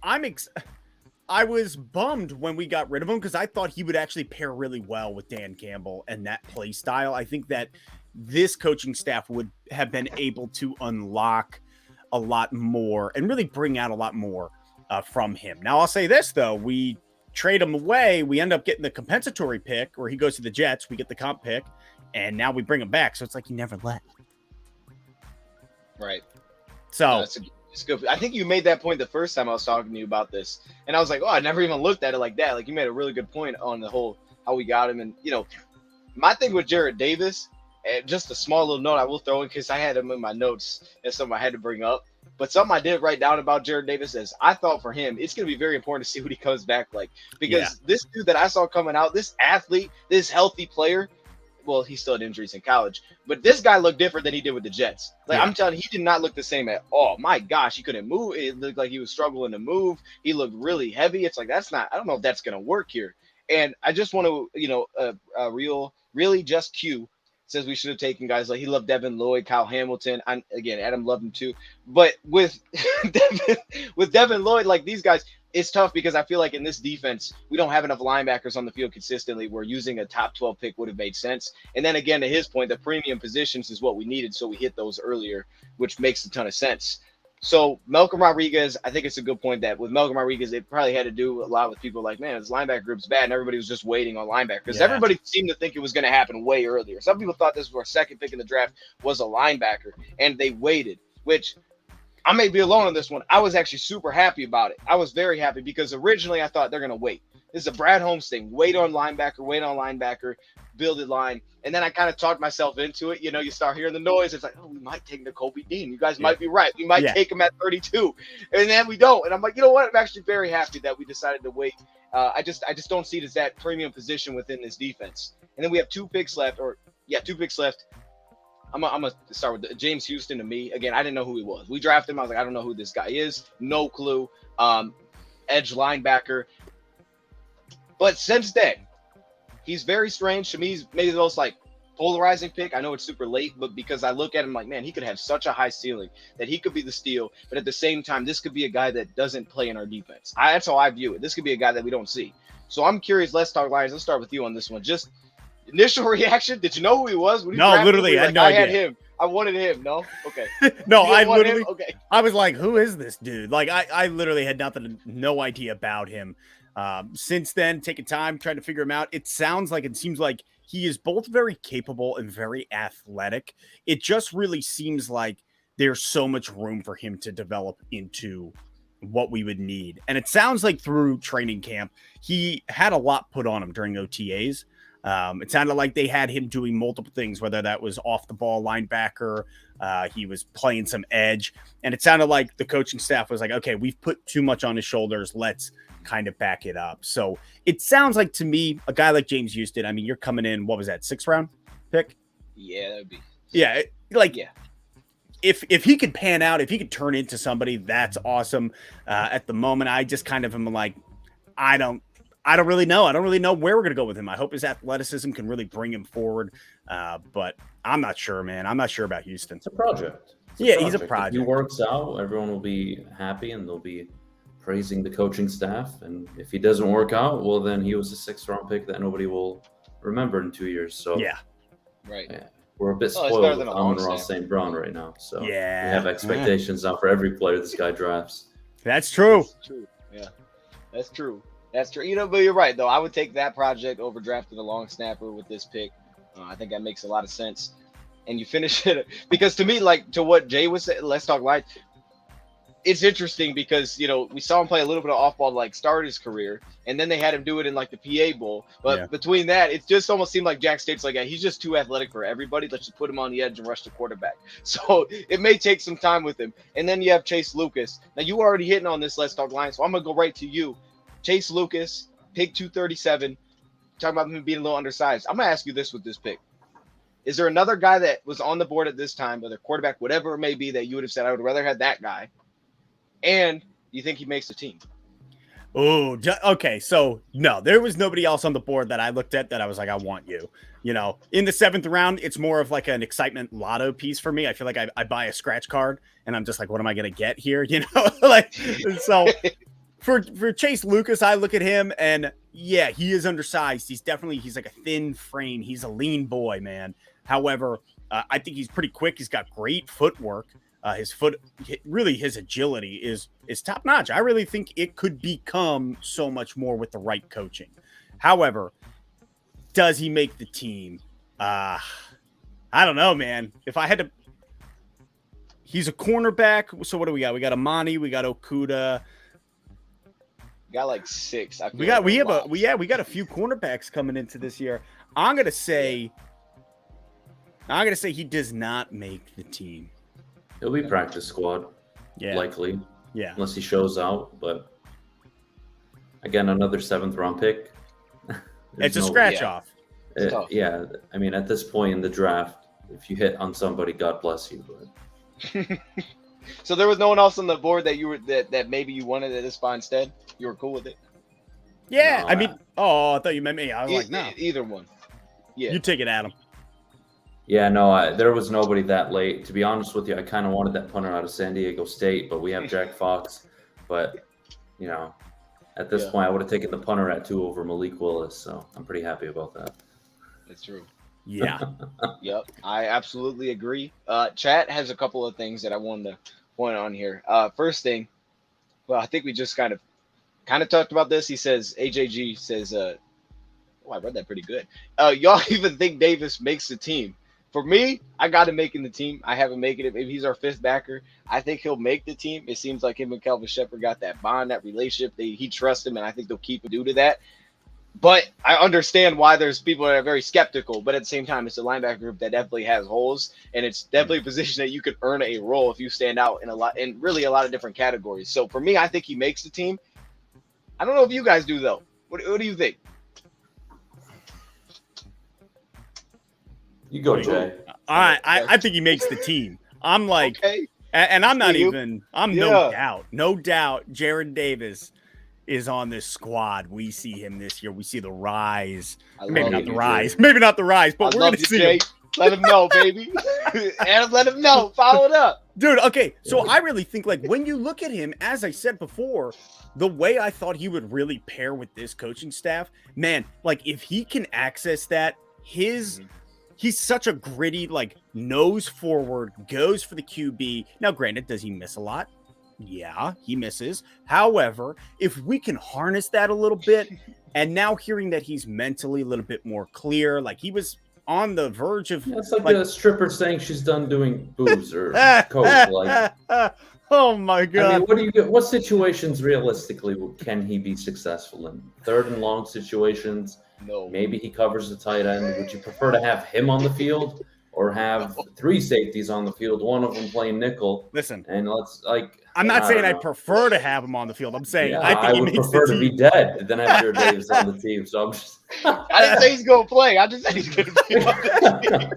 I was bummed when we got rid of him because I thought he would actually pair really well with Dan Campbell and that play style. I think that this coaching staff would have been able to unlock a lot more and really bring out a lot more from him. Now, I'll say this though: we trade him away. We end up getting the compensatory pick, where he goes to the Jets. We get the comp pick, and now we bring him back. So it's like he never left. Right. So it's good. I think you made that point the first time I was talking to you about this, and I was like, oh, I never even looked at it like that. Like, you made a really good point on the whole how we got him. And my thing with Jared Davis, and just a small little note I will throw in because I had him in my notes as something I had to bring up. But something I did write down about Jared Davis is I thought for him, it's going to be very important to see what he comes back like. Because this dude that I saw coming out, this athlete, this healthy player, well, he still had injuries in college, but this guy looked different than he did with the Jets. Like, I'm telling you, he did not look the same at all. My gosh, he couldn't move. It looked like he was struggling to move. He looked really heavy. It's like, I don't know if that's going to work here. And I just want to, really just Q says we should have taken guys like he loved Devin Lloyd, Kyle Hamilton. Again, Adam loved him too. But with Devin Lloyd, like these guys, it's tough because I feel like in this defense, we don't have enough linebackers on the field consistently where using a top 12 pick would have made sense. And then again, to his point, the premium positions is what we needed. So we hit those earlier, which makes a ton of sense. So Malcolm Rodriguez, I think it's a good point that with Malcolm Rodriguez, it probably had to do a lot with people like, man, this linebacker group's bad. And everybody was just waiting on linebacker because everybody seemed to think it was going to happen way earlier. Some people thought this was our second pick in the draft was a linebacker and they waited, which I may be alone on this one. I was actually super happy about it. I was very happy because originally I thought they're going to wait. This is a Brad Holmes thing. Wait on linebacker, build it line. And then I kind of talked myself into it. You start hearing the noise. It's like, oh, we might take Nakobe Dean. You guys might be right. We might take him at 32. And then we don't. And I'm like, you know what? I'm actually very happy that we decided to wait. I just don't see it as that premium position within this defense. And then we have 2 picks left. I'm going to start with James Houston. To me, again, I didn't know who he was. We drafted him. I was like, I don't know who this guy is. No clue. Edge linebacker. But since then, he's very strange. To me, he's maybe the most polarizing pick. I know it's super late, but because I look at him like, man, he could have such a high ceiling that he could be the steal. But at the same time, this could be a guy that doesn't play in our defense. That's how I view it. This could be a guy that we don't see. So I'm curious. Let's talk Lions. Let's start with you on this one. Just initial reaction. Did you know who he was? No, literally, I had no idea. I had him. I wanted him. No? Okay. No, I literally, okay. I was like, who is this dude? Like, I literally had no idea about him. Since then, taking time, trying to figure him out. It seems like he is both very capable and very athletic. It just really seems like there's so much room for him to develop into what we would need. And it sounds like through training camp, he had a lot put on him during OTAs. It sounded like they had him doing multiple things, whether that was off the ball linebacker, he was playing some edge, and it sounded like the coaching staff was like, okay, we've put too much on his shoulders. Let's kind of back it up. So it sounds like to me, a guy like James Houston, I mean, you're coming in, what was that, 6th round pick? Yeah, that'd be. Yeah. If he could pan out, if he could turn into somebody, that's awesome. At the moment, I just kind of am like, I don't really know. I don't really know where we're going to go with him. I hope his athleticism can really bring him forward. But I'm not sure, man. I'm not sure about Houston. It's a project. He's a project. If he works out, everyone will be happy and they'll be praising the coaching staff. And if he doesn't work out, well, then he was a 6th round pick that nobody will remember in 2 years. So right. Yeah, we're a bit spoiled with Amon-Ra St. Brown right now. So we have expectations now for every player this guy drafts. That's true. That's true. Yeah, that's true. That's true. But you're right, though. I would take that project over drafting a long snapper with this pick. I think that makes a lot of sense. And you finish it because to me, to what Jay was saying, let's talk light. It's interesting because, we saw him play a little bit of off-ball start his career, and then they had him do it in the PA Bowl. But between that, it just almost seemed like Jack State's like, he's just too athletic for everybody. Let's just put him on the edge and rush the quarterback. So it may take some time with him. And then you have Chase Lucas. Now, you already hitting on this Let's Talk Lions, so I'm going to go right to you. Chase Lucas, pick 237. Talking about him being a little undersized. I'm going to ask you this with this pick. Is there another guy that was on the board at this time, whether quarterback, whatever it may be, that you would have said, I would rather have that guy? And you think he makes the team? Oh, okay. So no, there was nobody else on the board that I looked at that I was like, I want you. You know, in the 7th round, it's more of like an excitement lotto piece for me. I feel like I buy a scratch card and I'm just like, what am I going to get here? You know, like, so for Chase Lucas, I look at him and yeah, he is undersized. He's like a thin frame. He's a lean boy, man. However, I think he's pretty quick. He's got great footwork. His agility is top notch. I really think it could become so much more with the right coaching. However, does he make the team? I don't know, man. If I had to, he's a cornerback. So what do we got? We got Amani. We got Okuda. We got like 6. We got a few cornerbacks coming into this year. I'm gonna say he does not make the team. He'll be practice squad, likely. Yeah, unless he shows out. But again, another 7th round pick. It's a scratch off. Yeah, I mean, at this point in the draft, if you hit on somebody, God bless you. But so there was no one else on the board that maybe you wanted at this spot instead. You were cool with it. Yeah, no, I mean, I thought you meant me. I was like, no, either one. Yeah, you take it, Adam. Yeah, no, there was nobody that late. To be honest with you, I kind of wanted that punter out of San Diego State, but we have Jack Fox. But, you know, at this point, I would have taken the punter at 2 over Malik Willis, so I'm pretty happy about that. That's true. Yeah. Yep, I absolutely agree. Chat has a couple of things that I wanted to point on here. First thing, well, I think we just kind of talked about this. He says, AJG says, I read that pretty good. Y'all even think Davis makes the team? For me, I got him making the team. I have him making it. Maybe he's our 5th backer. I think he'll make the team. It seems like him and Kelvin Shepherd got that bond, that relationship. He trusts him, and I think they'll keep him due to that. But I understand why there's people that are very skeptical. But at the same time, it's a linebacker group that definitely has holes, and it's definitely a position that you could earn a role if you stand out in really a lot of different categories. So for me, I think he makes the team. I don't know if you guys do though. What do you think? You go, Jay. I think he makes the team. I'm like, okay. And I'm not even. No doubt. Jared Davis is on this squad. We see him this year. We see the rise. Maybe not the rise, but we're going to see him. Let him know, baby. Adam, let him know. Follow it up. Dude, okay. So I really think, like, when you look at him, as I said before, the way I thought he would really pair with this coaching staff, man, like, if he can access that, he's such a gritty, like, nose forward, goes for the QB. Now, granted, does he miss a lot? Yeah, he misses. However, if we can harness that a little bit, and now hearing that he's mentally a little bit more clear, like he was on the verge of... It's like a stripper saying she's done doing boobs or coke. Like, oh my God. I mean, what situations realistically can he be successful in? 3rd and long situations? No. Maybe he covers the tight end. Would you prefer to have him on the field or have 3 safeties on the field, one of them playing nickel? Listen, and I'm not saying I prefer to have him on the field. I'm saying I think I would prefer to be dead than have Jared Davis on the team. So I'm just. I didn't say he's going to play. I just said he's going to be on the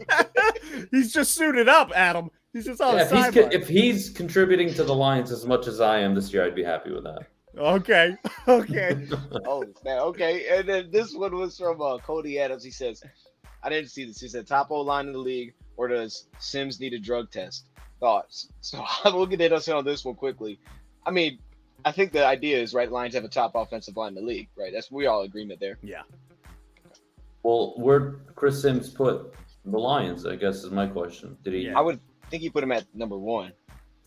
team. He's just suited up, Adam. He's just on the sideline. If he's contributing to the Lions as much as I am this year, I'd be happy with that. Okay. Okay. And then this one was from Cody Adams. He says, I didn't see this. He said, top O-line in the league, or does Sims need a drug test? Thoughts? So I'm looking at us on this one quickly. I mean, I think the idea is, right, Lions have a top offensive line in the league, right? We all agreement there. Yeah. Well, where'd Chris Sims put the Lions, I guess, is my question. Did he? Yeah. I would think he put him at number 1.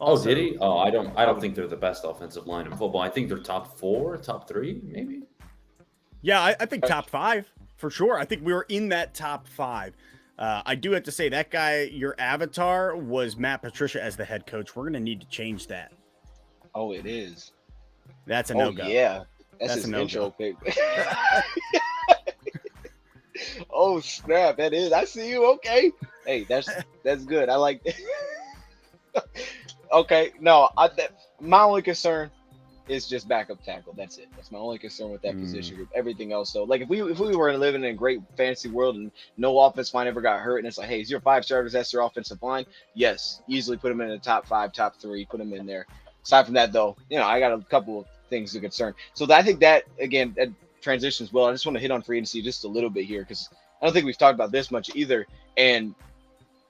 Oh, did he? Oh, I don't think they're the best offensive line in football. I think they're top 4, top 3, maybe. Yeah, I think top 5 for sure. I think we were in that top 5. I do have to say that guy, your avatar, was Matt Patricia as the head coach. We're going to need to change that. Oh, it is. That's a no-go. Yeah, that's his intro pick. Oh snap! That is. I see you. Okay. Hey, that's good. I like that. Okay. No, my only concern is just backup tackle. That's it. That's my only concern with that position group. Everything else, though, like if we were living in a great fantasy world and no offensive line ever got hurt, and it's like, hey, is your 5 starters? That's your offensive line. Yes, easily put them in the top 5, top 3. Put them in there. Aside from that, though, I got a couple of things are concerned. So I think that, again, that transitions well. I just want to hit on free agency just a little bit here because I don't think we've talked about this much either. And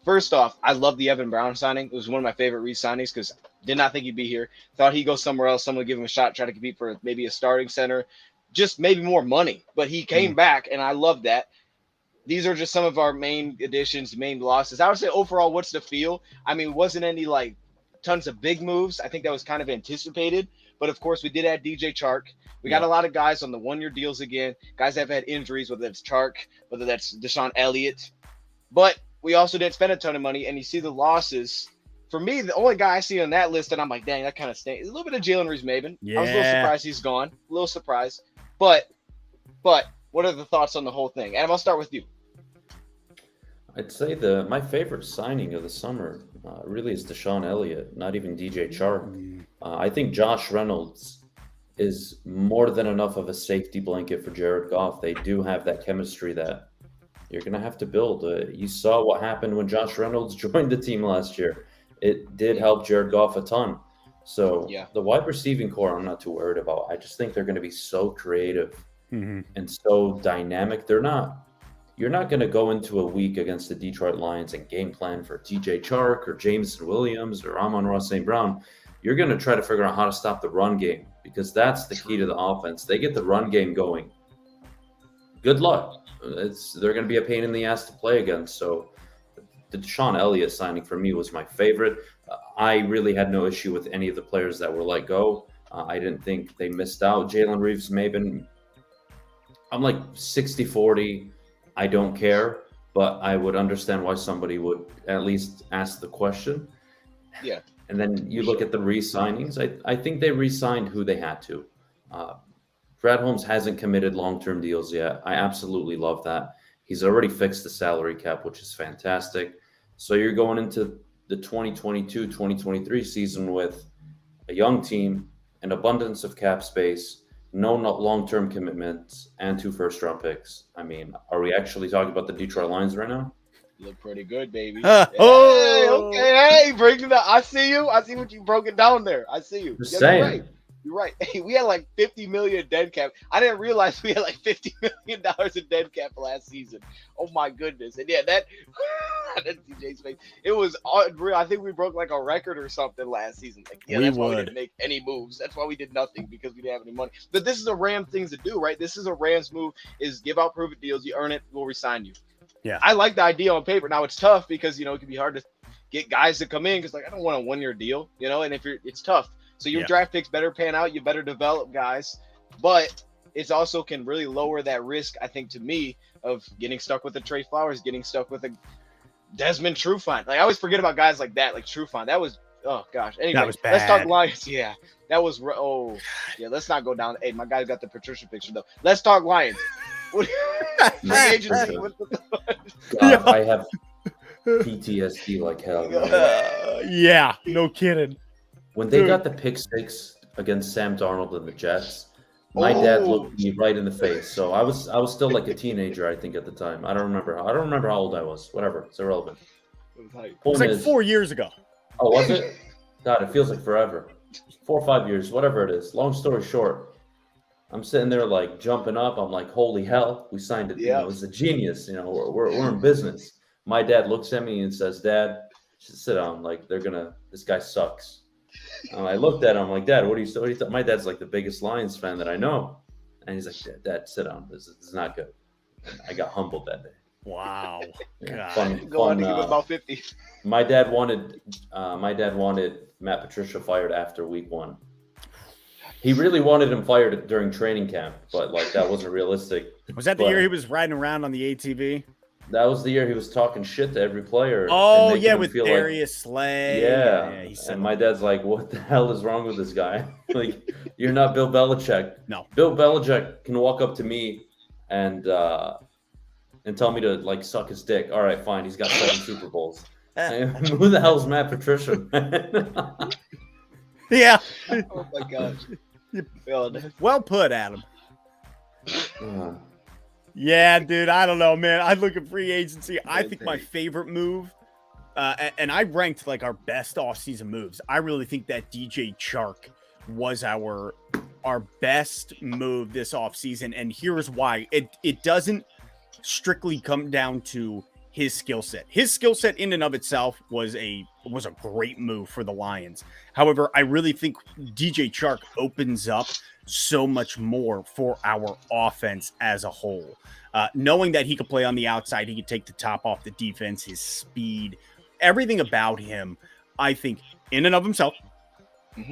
first off, I love the Evan Brown signing. It was one of my favorite re-signings because did not think he'd be here. Thought he'd go somewhere else. Someone would give him a shot, try to compete for maybe a starting center, just maybe more money. But he came back, and I love that. These are just some of our main additions, main losses. I would say overall, what's the feel? I mean, wasn't any like tons of big moves. I think that was kind of anticipated. But of course, we did add DJ Chark. We got a lot of guys on the one-year deals again. Guys have had injuries, whether that's Chark, whether that's Deshaun Elliott. But we also didn't spend a ton of money, and you see the losses. For me, the only guy I see on that list, and I'm like, dang, that kind of stinks, is a little bit of Jalen Reeves-Maybin. Yeah. I was a little surprised he's gone. A little surprised. But what are the thoughts on the whole thing? Adam, I'll start with you. I'd say my favorite signing of the summer really is Deshaun Elliott, not even DJ Chark. I think Josh Reynolds is more than enough of a safety blanket for Jared Goff. They do have that chemistry that you're going to have to build. You saw what happened when Josh Reynolds joined the team last year. It did help Jared Goff a ton. So the wide receiving core, I'm not too worried about. I just think they're going to be so creative and so dynamic. You're not going to go into a week against the Detroit Lions and game plan for DJ Chark or Jameson Williams or Amon-Ra St. Brown. You're going to try to figure out how to stop the run game because that's the key to the offense. They get the run game going. Good luck. They're going to be a pain in the ass to play against. So the Deshaun Elliott signing for me was my favorite. I really had no issue with any of the players that were let go. I didn't think they missed out. Jalen Reeves-Maybin, I'm like 60-40. I don't care, but I would understand why somebody would at least ask the question. Yeah. And then you look at the re-signings. I think they re-signed who they had to. Brad Holmes hasn't committed long-term deals yet. I absolutely love that. He's already fixed the salary cap, which is fantastic. So you're going into the 2022-2023 season with a young team, an abundance of cap space, no long-term commitments, and 2 first-round picks. I mean, are we actually talking about the Detroit Lions right now? Look pretty good, baby. Hey, bring it up. I see you. I see what you broke it down there. I see you. Just saying. You're right. You're right. Hey, we had like $50 million dead cap. I didn't realize we had like $50 million in dead cap last season. Oh my goodness! And yeah, that DJ's face. It was unreal. I think we broke like a record or something last season. Like, that's why we didn't make any moves. That's why we did nothing because we didn't have any money. But this is a Rams thing to do, right? This is a Rams move: is give out prove it deals. You earn it, we'll resign you. Yeah, I like the idea on paper. Now it's tough because it can be hard to get guys to come in because like I don't want a 1-year deal, and it's tough. So your draft picks better pan out. You better develop guys, but it also can really lower that risk. I think to me of getting stuck with a Trey Flowers, getting stuck with a Desmond Trufant. Like I always forget about guys like that, like Trufant. That was Anyway, that was bad. Let's talk Lions. Yeah, that was let's not go down. Hey, my guy got the Patricia picture though. Let's talk Lions. Agency. God, I have PTSD like hell. Yeah, no kidding. When they got the pick 6 against Sam Darnold and the Jets, my dad looked me right in the face. So I was still like a teenager, I think, at the time. I don't remember how old I was. Whatever, it's irrelevant. It was like 4 years ago. Oh, was it? God, it feels like forever. 4 or 5 years, whatever it is. Long story short, I'm sitting there like jumping up. I'm like, holy hell, we signed it. Yeah. It's a genius. We're in business. My dad looks at me and says, "Dad, sit down. Like this guy sucks." I looked at him. I'm like, "Dad, what do you think?" My dad's like the biggest Lions fan that I know, and he's like, "Dad, sit down. This is not good." And I got humbled that day. Wow. Go on to give about 50. My dad wanted Matt Patricia fired after week 1. He really wanted him fired during training camp, but like that wasn't realistic. Was that the year he was riding around on the ATV? That was the year he was talking shit to every player. Oh, yeah, with Darius Slay. Yeah. And my dad's like, what the hell is wrong with this guy? Like, you're not Bill Belichick. No. Bill Belichick can walk up to me and tell me to, like, suck his dick. All right, fine. He's got 7 Super Bowls. Who the hell's Matt Patricia, man? Yeah. Oh, my gosh. Well put, Adam. Yeah, dude, I don't know, man. I look at free agency. I think my favorite move, and I ranked like our best offseason moves. I really think that DJ Chark was our our best move this offseason, and here's why. It doesn't strictly come down to his skill set. His skill set in and of itself was a great move for the Lions. However, I really think DJ Chark opens up so much more for our offense as a whole. Knowing that he could play on the outside, he could take the top off the defense, his speed, everything about him, I think, in and of himself,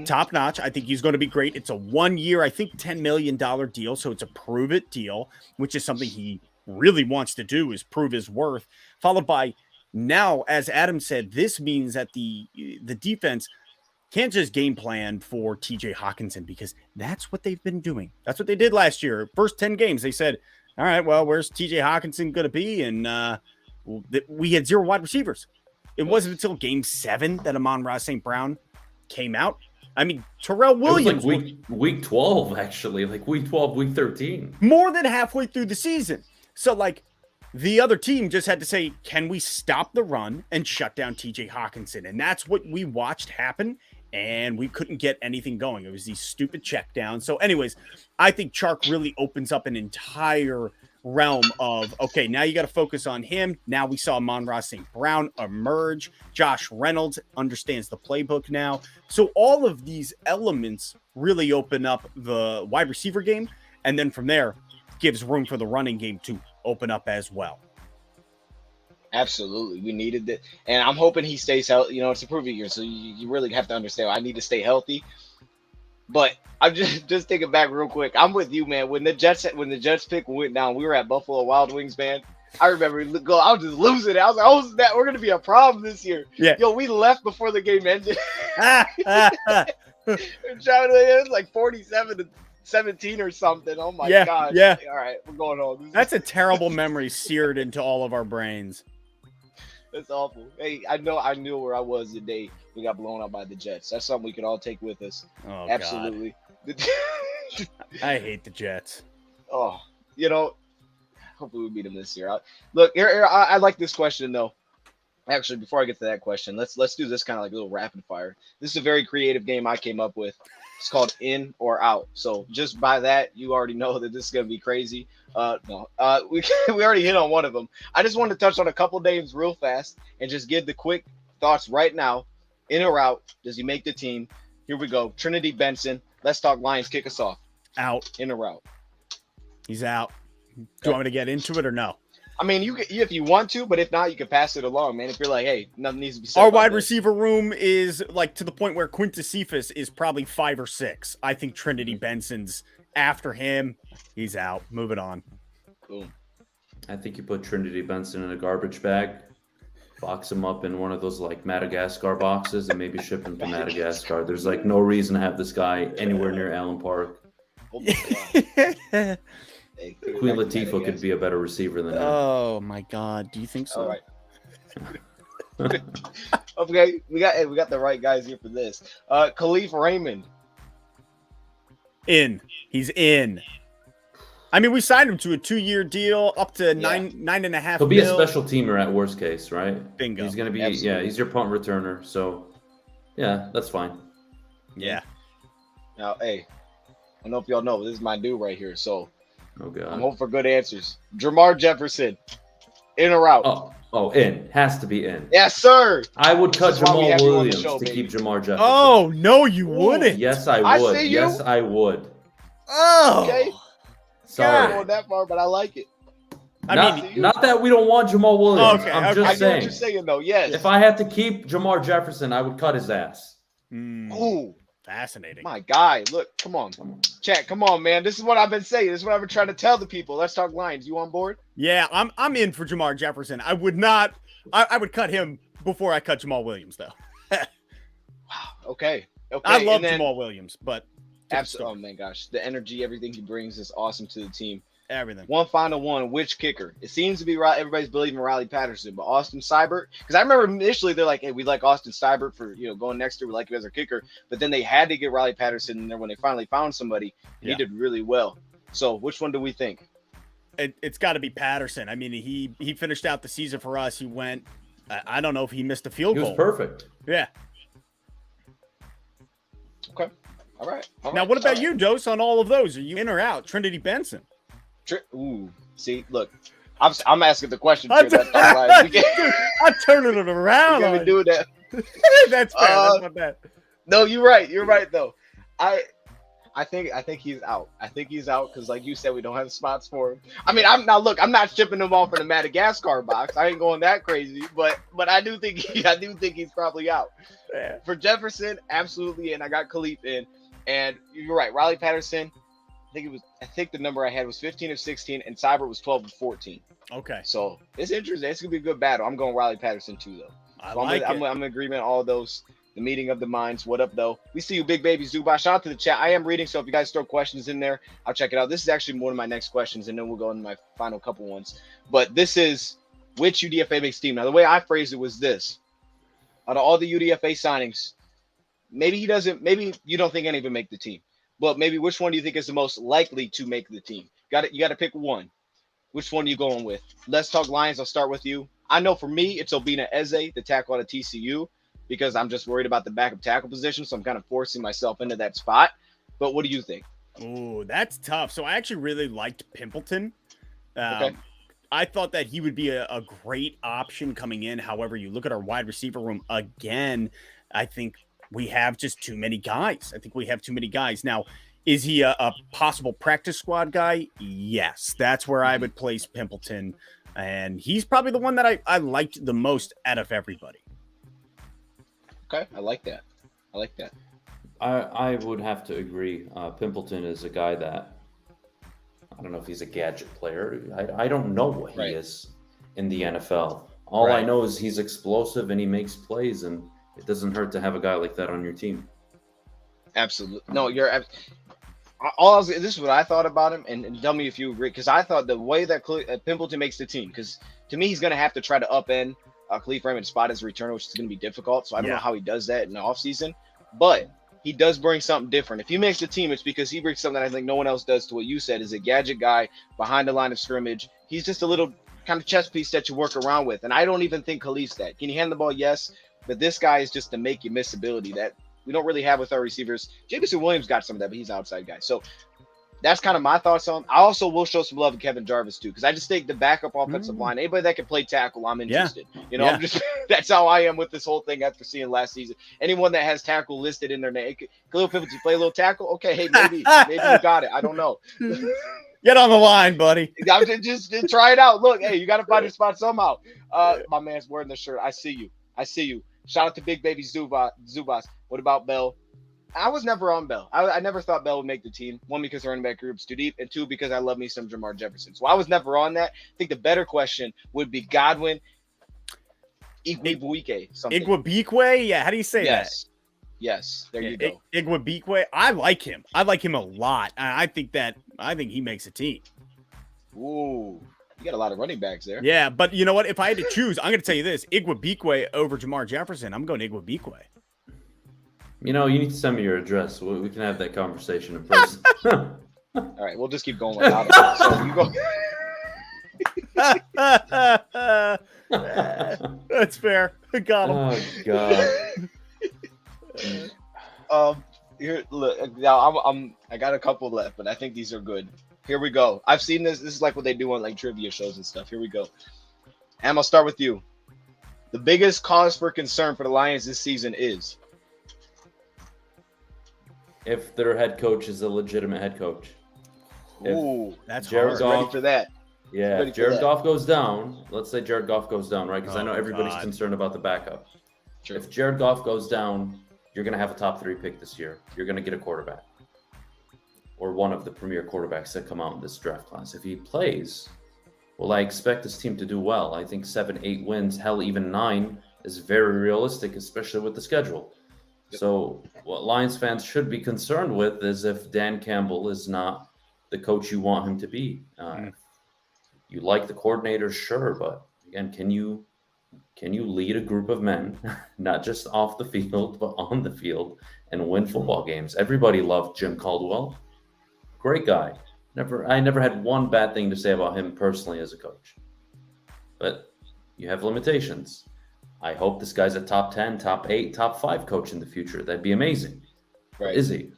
top notch. I think he's going to be great. It's a 1 year, I think, $10 million deal. So it's a prove it deal, which is something he really wants to do, is prove his worth, followed by now, as Adam said, this means that the defense can't just game plan for TJ Hawkinson, because that's what they've been doing. That's what they did last year. First 10 games, they said, all right, well, where's TJ Hawkinson going to be? And we had 0 wide receivers. It wasn't until game 7 that Amon-Ra St. Brown came out. I mean, Terrell Williams. It was like week 12, actually, like week 12, week 13. More than halfway through the season. So, like, the other team just had to say, can we stop the run and shut down TJ Hawkinson? And that's what we watched happen, and we couldn't get anything going. It was these stupid checkdowns. So, anyways, I think Chark really opens up an entire realm of, okay, now you got to focus on him. Now we saw Amon-Ra St. Brown emerge. Josh Reynolds understands the playbook now. So all of these elements really open up the wide receiver game, and then from there, gives room for the running game to open up as well. Absolutely. We needed it. And I'm hoping he stays healthy. You know, it's a prove it year, so you really have to understand, I need to stay healthy. But I'm just thinking back real quick. I'm with you, man. When the Jets pick went down, we were at Buffalo Wild Wings, man. I remember I was just losing it. I was like, oh, snap, we're gonna be a problem this year. Yeah. Yo, we left before the game ended. It was like 47-17 or something. Oh my God. Yeah. All right, we're going home. That's a terrible memory seared into all of our brains. That's awful. Hey, I knew where I was the day we got blown out by the Jets. That's something we could all take with us. Oh, absolutely. I hate the Jets. Oh, you know, hopefully we beat them this year. Look, I like this question though. Actually, before I get to that question, let's do this kind of like a little rapid fire. This is a very creative game I came up with. It's called In or Out. So just by that, you already know that this is gonna be crazy. We already hit on one of them. I just want to touch on a couple names real fast and just give the quick thoughts right now. In or out? Does he make the team? Here we go. Trinity Benson. Let's talk Lions. Kick us off. Out. In or out? He's out. Do you want me to get into it or no? I mean, if you want to, but if not, you can pass it along, man. If you're like, hey, nothing needs to be said. Our wide receiver room is like to the point where Quintus Cephas is probably 5 or 6. I think Trinity Benson's after him. He's out. Moving on. Boom. I think you put Trinity Benson in a garbage bag, box him up in one of those like Madagascar boxes, and maybe ship him to Madagascar. There's like no reason to have this guy anywhere near Allen Park. Hey, Queen Latifah could be a better receiver than him. Oh my God, do you think so? All right. Okay, we got the right guys here for this. Khalif Raymond. He's in. I mean, we signed him to a 2-year deal up to $9.5 He'll be a special teamer at worst case, right? Bingo. He's gonna be Absolutely. he's your punt returner. So yeah, that's fine. Yeah. Now, hey, I don't know if y'all know, but this is my dude right here. So Oh God. I'm hoping for good answers. Jamar Jefferson, in or out? Oh, in. Has to be in. Yes, sir. I would cut This is why we Jamal have you on the Williams show, to baby. keep Jamar Jefferson. Oh no, you wouldn't. Yes, I I would. see you. Yes, I would. Oh. Okay. Sorry. Going that far, but I like it. Not that we don't want Jamal Williams. Okay, I'm okay. just I get what saying. you're saying, though. Yes. If I had to keep Jamar Jefferson, I would cut his ass. Ooh, Fascinating. my guy. Look, come on. Chat, come on, man. This is what I've been saying. This is what I've been trying to tell the people. Let's talk Lions. You on board? Yeah, I'm in for Jamar Jefferson. I would not. I would cut him before I cut Jamal Williams, though. Okay. I love Jamal Williams, but absolutely. Oh my gosh, the energy, everything he brings is awesome to the team. everything. One final one. Which kicker? It seems to be everybody's believing Riley Patterson, but Austin Seibert. Because I remember initially they're like, "Hey, we like Austin Seibert for going next year. We like him as our kicker." But then they had to get Riley Patterson in there when they finally found somebody. He did really well. So which one do we think? It's got to be Patterson. I mean, he finished out the season for us. He went. I don't know if he missed a field goal. He was perfect. Yeah. Okay. All right. Now, what about you, Dose, on all of those? Are you in or out? Trinity Benson. Ooh, see, look, I'm asking the question. I'm turning it around. We do that. That's fair. That's not bad. No, you're right. You're right, though. I think he's out. I think he's out because, like you said, we don't have spots for him. I mean, I'm not shipping him off in the Madagascar box. I ain't going that crazy, but I do think he's probably out. Yeah. For Jefferson, absolutely, and I got Khalif in. And you're right, Riley Patterson. I think the number I had was 15 of 16, and Cyber was 12 of 14. Okay. So it's interesting. It's gonna be a good battle. I'm going Riley Patterson too, though. I'm in agreement. All of those. The meeting of the minds. What up, though? We see you, Big Baby Zubash. Shout out to the chat. I am reading, so if you guys throw questions in there, I'll check it out. This is actually one of my next questions, and then we'll go into my final couple ones. But this is which UDFA makes team. Now, the way I phrased it was this: out of all the UDFA signings, maybe you don't think any of them make the team, but maybe which one do you think is the most likely to make the team? You got to pick one. Which one are you going with? Let's talk Lions. I'll start with you. I know for me, it's Obina Eze, the tackle out of TCU. Because I'm just worried about the backup tackle position, so I'm kind of forcing myself into that spot. But what do you think? Ooh, that's tough. So I actually really liked Pimpleton. Okay. I thought that he would be a great option coming in. However, you look at our wide receiver room again, I think we have just too many guys. Now, is he a possible practice squad guy? Yes, that's where I would place Pimpleton. And he's probably the one that I liked the most out of everybody. Okay, I like that. I would have to agree. Pimpleton is a guy that I don't know if he's a gadget player. I don't know what he is in the NFL. All I know is he's explosive and he makes plays, and it doesn't hurt to have a guy like that on your team. Absolutely. No, this is what I thought about him, and tell me if you agree, because I thought the way that Pimpleton makes the team, because to me he's going to have to try to upend Khalif Raymond's spot as a returner, which is going to be difficult. So I don't know how he does that in the offseason, but he does bring something different. If he makes the team, it's because he brings something that I think no one else does to what you said, is a gadget guy behind the line of scrimmage. He's just a little kind of chess piece that you work around with. And I don't even think Khalif's that. Can he hand the ball? Yes. But this guy is just to make you miss ability that we don't really have with our receivers. Jameson Williams got some of that, but he's an outside guy. So that's kind of my thoughts on. I also will show some love to Kevin Jarvis too, because I just think the backup offensive line, anybody that can play tackle, I'm interested. I'm just that's how I am with this whole thing after seeing last season. Anyone that has tackle listed in their name, Khalil Pimpleton, you play a little tackle? Okay, hey, maybe you got it. I don't know. Get on the line, buddy. I'm just try it out. Look, hey, you got to find your spot somehow. My man's wearing the shirt. I see you. Shout out to Big Baby Zubas. What about Bell? I was never on Bell. I never thought Bell would make the team. One, because the running back group's too deep, and two, because I love me some Jamar Jefferson. So I was never on that. I think the better question would be Godwin Igwebuike. Igwebuike? Yeah, how do you say that? Yes. There you go. Igwebuike. I like him. I like him a lot. I think he makes a team. Ooh. You got a lot of running backs there. Yeah, but you know what? If I had to choose, I'm going to tell you this. Igwebuike over Jamar Jefferson. I'm going Igwebuike. You need to send me your address. We can have that conversation in person. All right, we'll just keep going without it. So you go. That's fair. Got him. Oh God. Here, look. Now I got a couple left, but I think these are good. Here we go. I've seen this. This is like what they do on like trivia shows and stuff. Here we go. Am, I'll start with you. The biggest cause for concern for the Lions this season is. If their head coach is a legitimate head coach. Ooh, that's Jared Goff, ready for that. Yeah, if Jared Goff goes down, let's say Jared Goff goes down, right? Because I know everybody's concerned about the backup. Sure. If Jared Goff goes down, you're going to have a top 3 pick this year. You're going to get a quarterback. Or one of the premier quarterbacks that come out in this draft class. If he plays, well, I expect this team to do well. I think 7, 8 wins, hell, even 9 is very realistic, especially with the schedule. So what Lions fans should be concerned with is if Dan Campbell is not the coach you want him to be. You like the coordinator, sure, but again, can you lead a group of men, not just off the field, but on the field, and win football games? Everybody loved Jim Caldwell. Great guy. I never had one bad thing to say about him personally as a coach. But you have limitations. I hope this guy's a top 10, top 8, top 5 coach in the future. That'd be amazing. Right. Is he?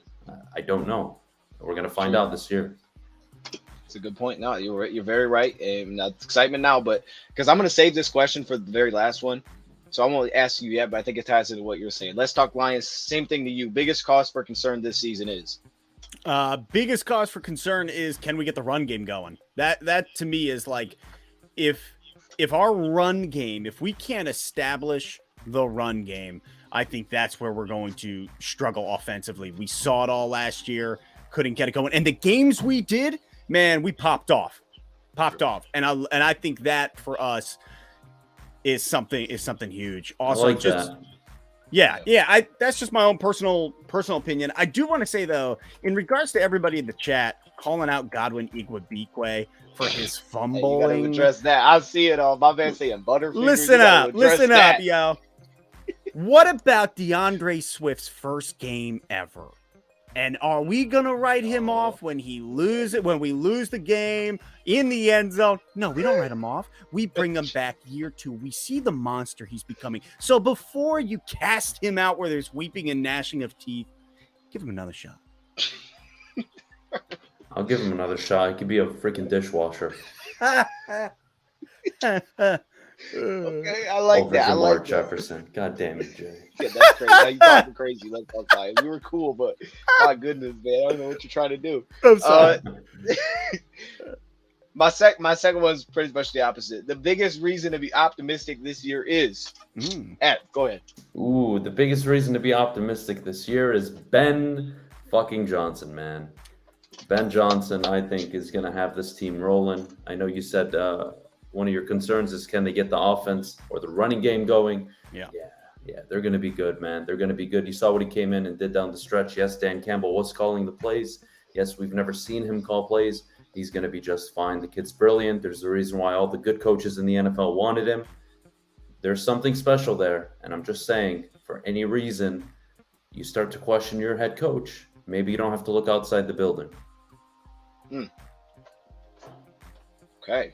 I don't know. We're going to find out this year. It's a good point. No, you're very right. And that's excitement now, but because I'm going to save this question for the very last one. So I won't ask you yet, but I think it ties into what you're saying. Let's talk Lions. Same thing to you. Biggest cause for concern this season is? Biggest cause for concern is, can we get the run game going? That to me is like, if our run game, if we can't establish the run game, I think that's where we're going to struggle offensively. We saw it all last year, couldn't get it going. And the games we did, man, we popped off. And I think that for us is something huge. Also, I like that. Yeah. That's just my own personal opinion. I do want to say though, in regards to everybody in the chat calling out Godwin Igwebuikwe for his fumbling. Hey, you gotta address that. I see it all. My man saying Butterfinger. Listen up, yo. What about DeAndre Swift's first game ever? And are we gonna write him off when we lose the game in the end zone? No, we don't write him off. We bring him back year 2. We see the monster he's becoming. So before you cast him out where there's weeping and gnashing of teeth, give him another shot. I'll give him another shot. He could be a freaking dishwasher. Okay, I like that. I like Jefferson. God damn it, Jay. Yeah, that's crazy. Now you talking crazy. Let's talk about it. We were cool, but my goodness, man, I don't know what you're trying to do. I'm sorry. My second one's pretty much the opposite. The biggest reason to be optimistic this year is Ed, go ahead. Ooh, the biggest reason to be optimistic this year is Ben fucking Johnson, man. Ben Johnson, I think, is going to have this team rolling. I know you said one of your concerns is, can they get the offense or the running game going? Yeah, they're going to be good, man. They're going to be good. You saw what he came in and did down the stretch. Yes, Dan Campbell was calling the plays. Yes, we've never seen him call plays. He's going to be just fine. The kid's brilliant. There's a reason why all the good coaches in the NFL wanted him. There's something special there. And I'm just saying, for any reason you start to question your head coach, maybe you don't have to look outside the building. Okay.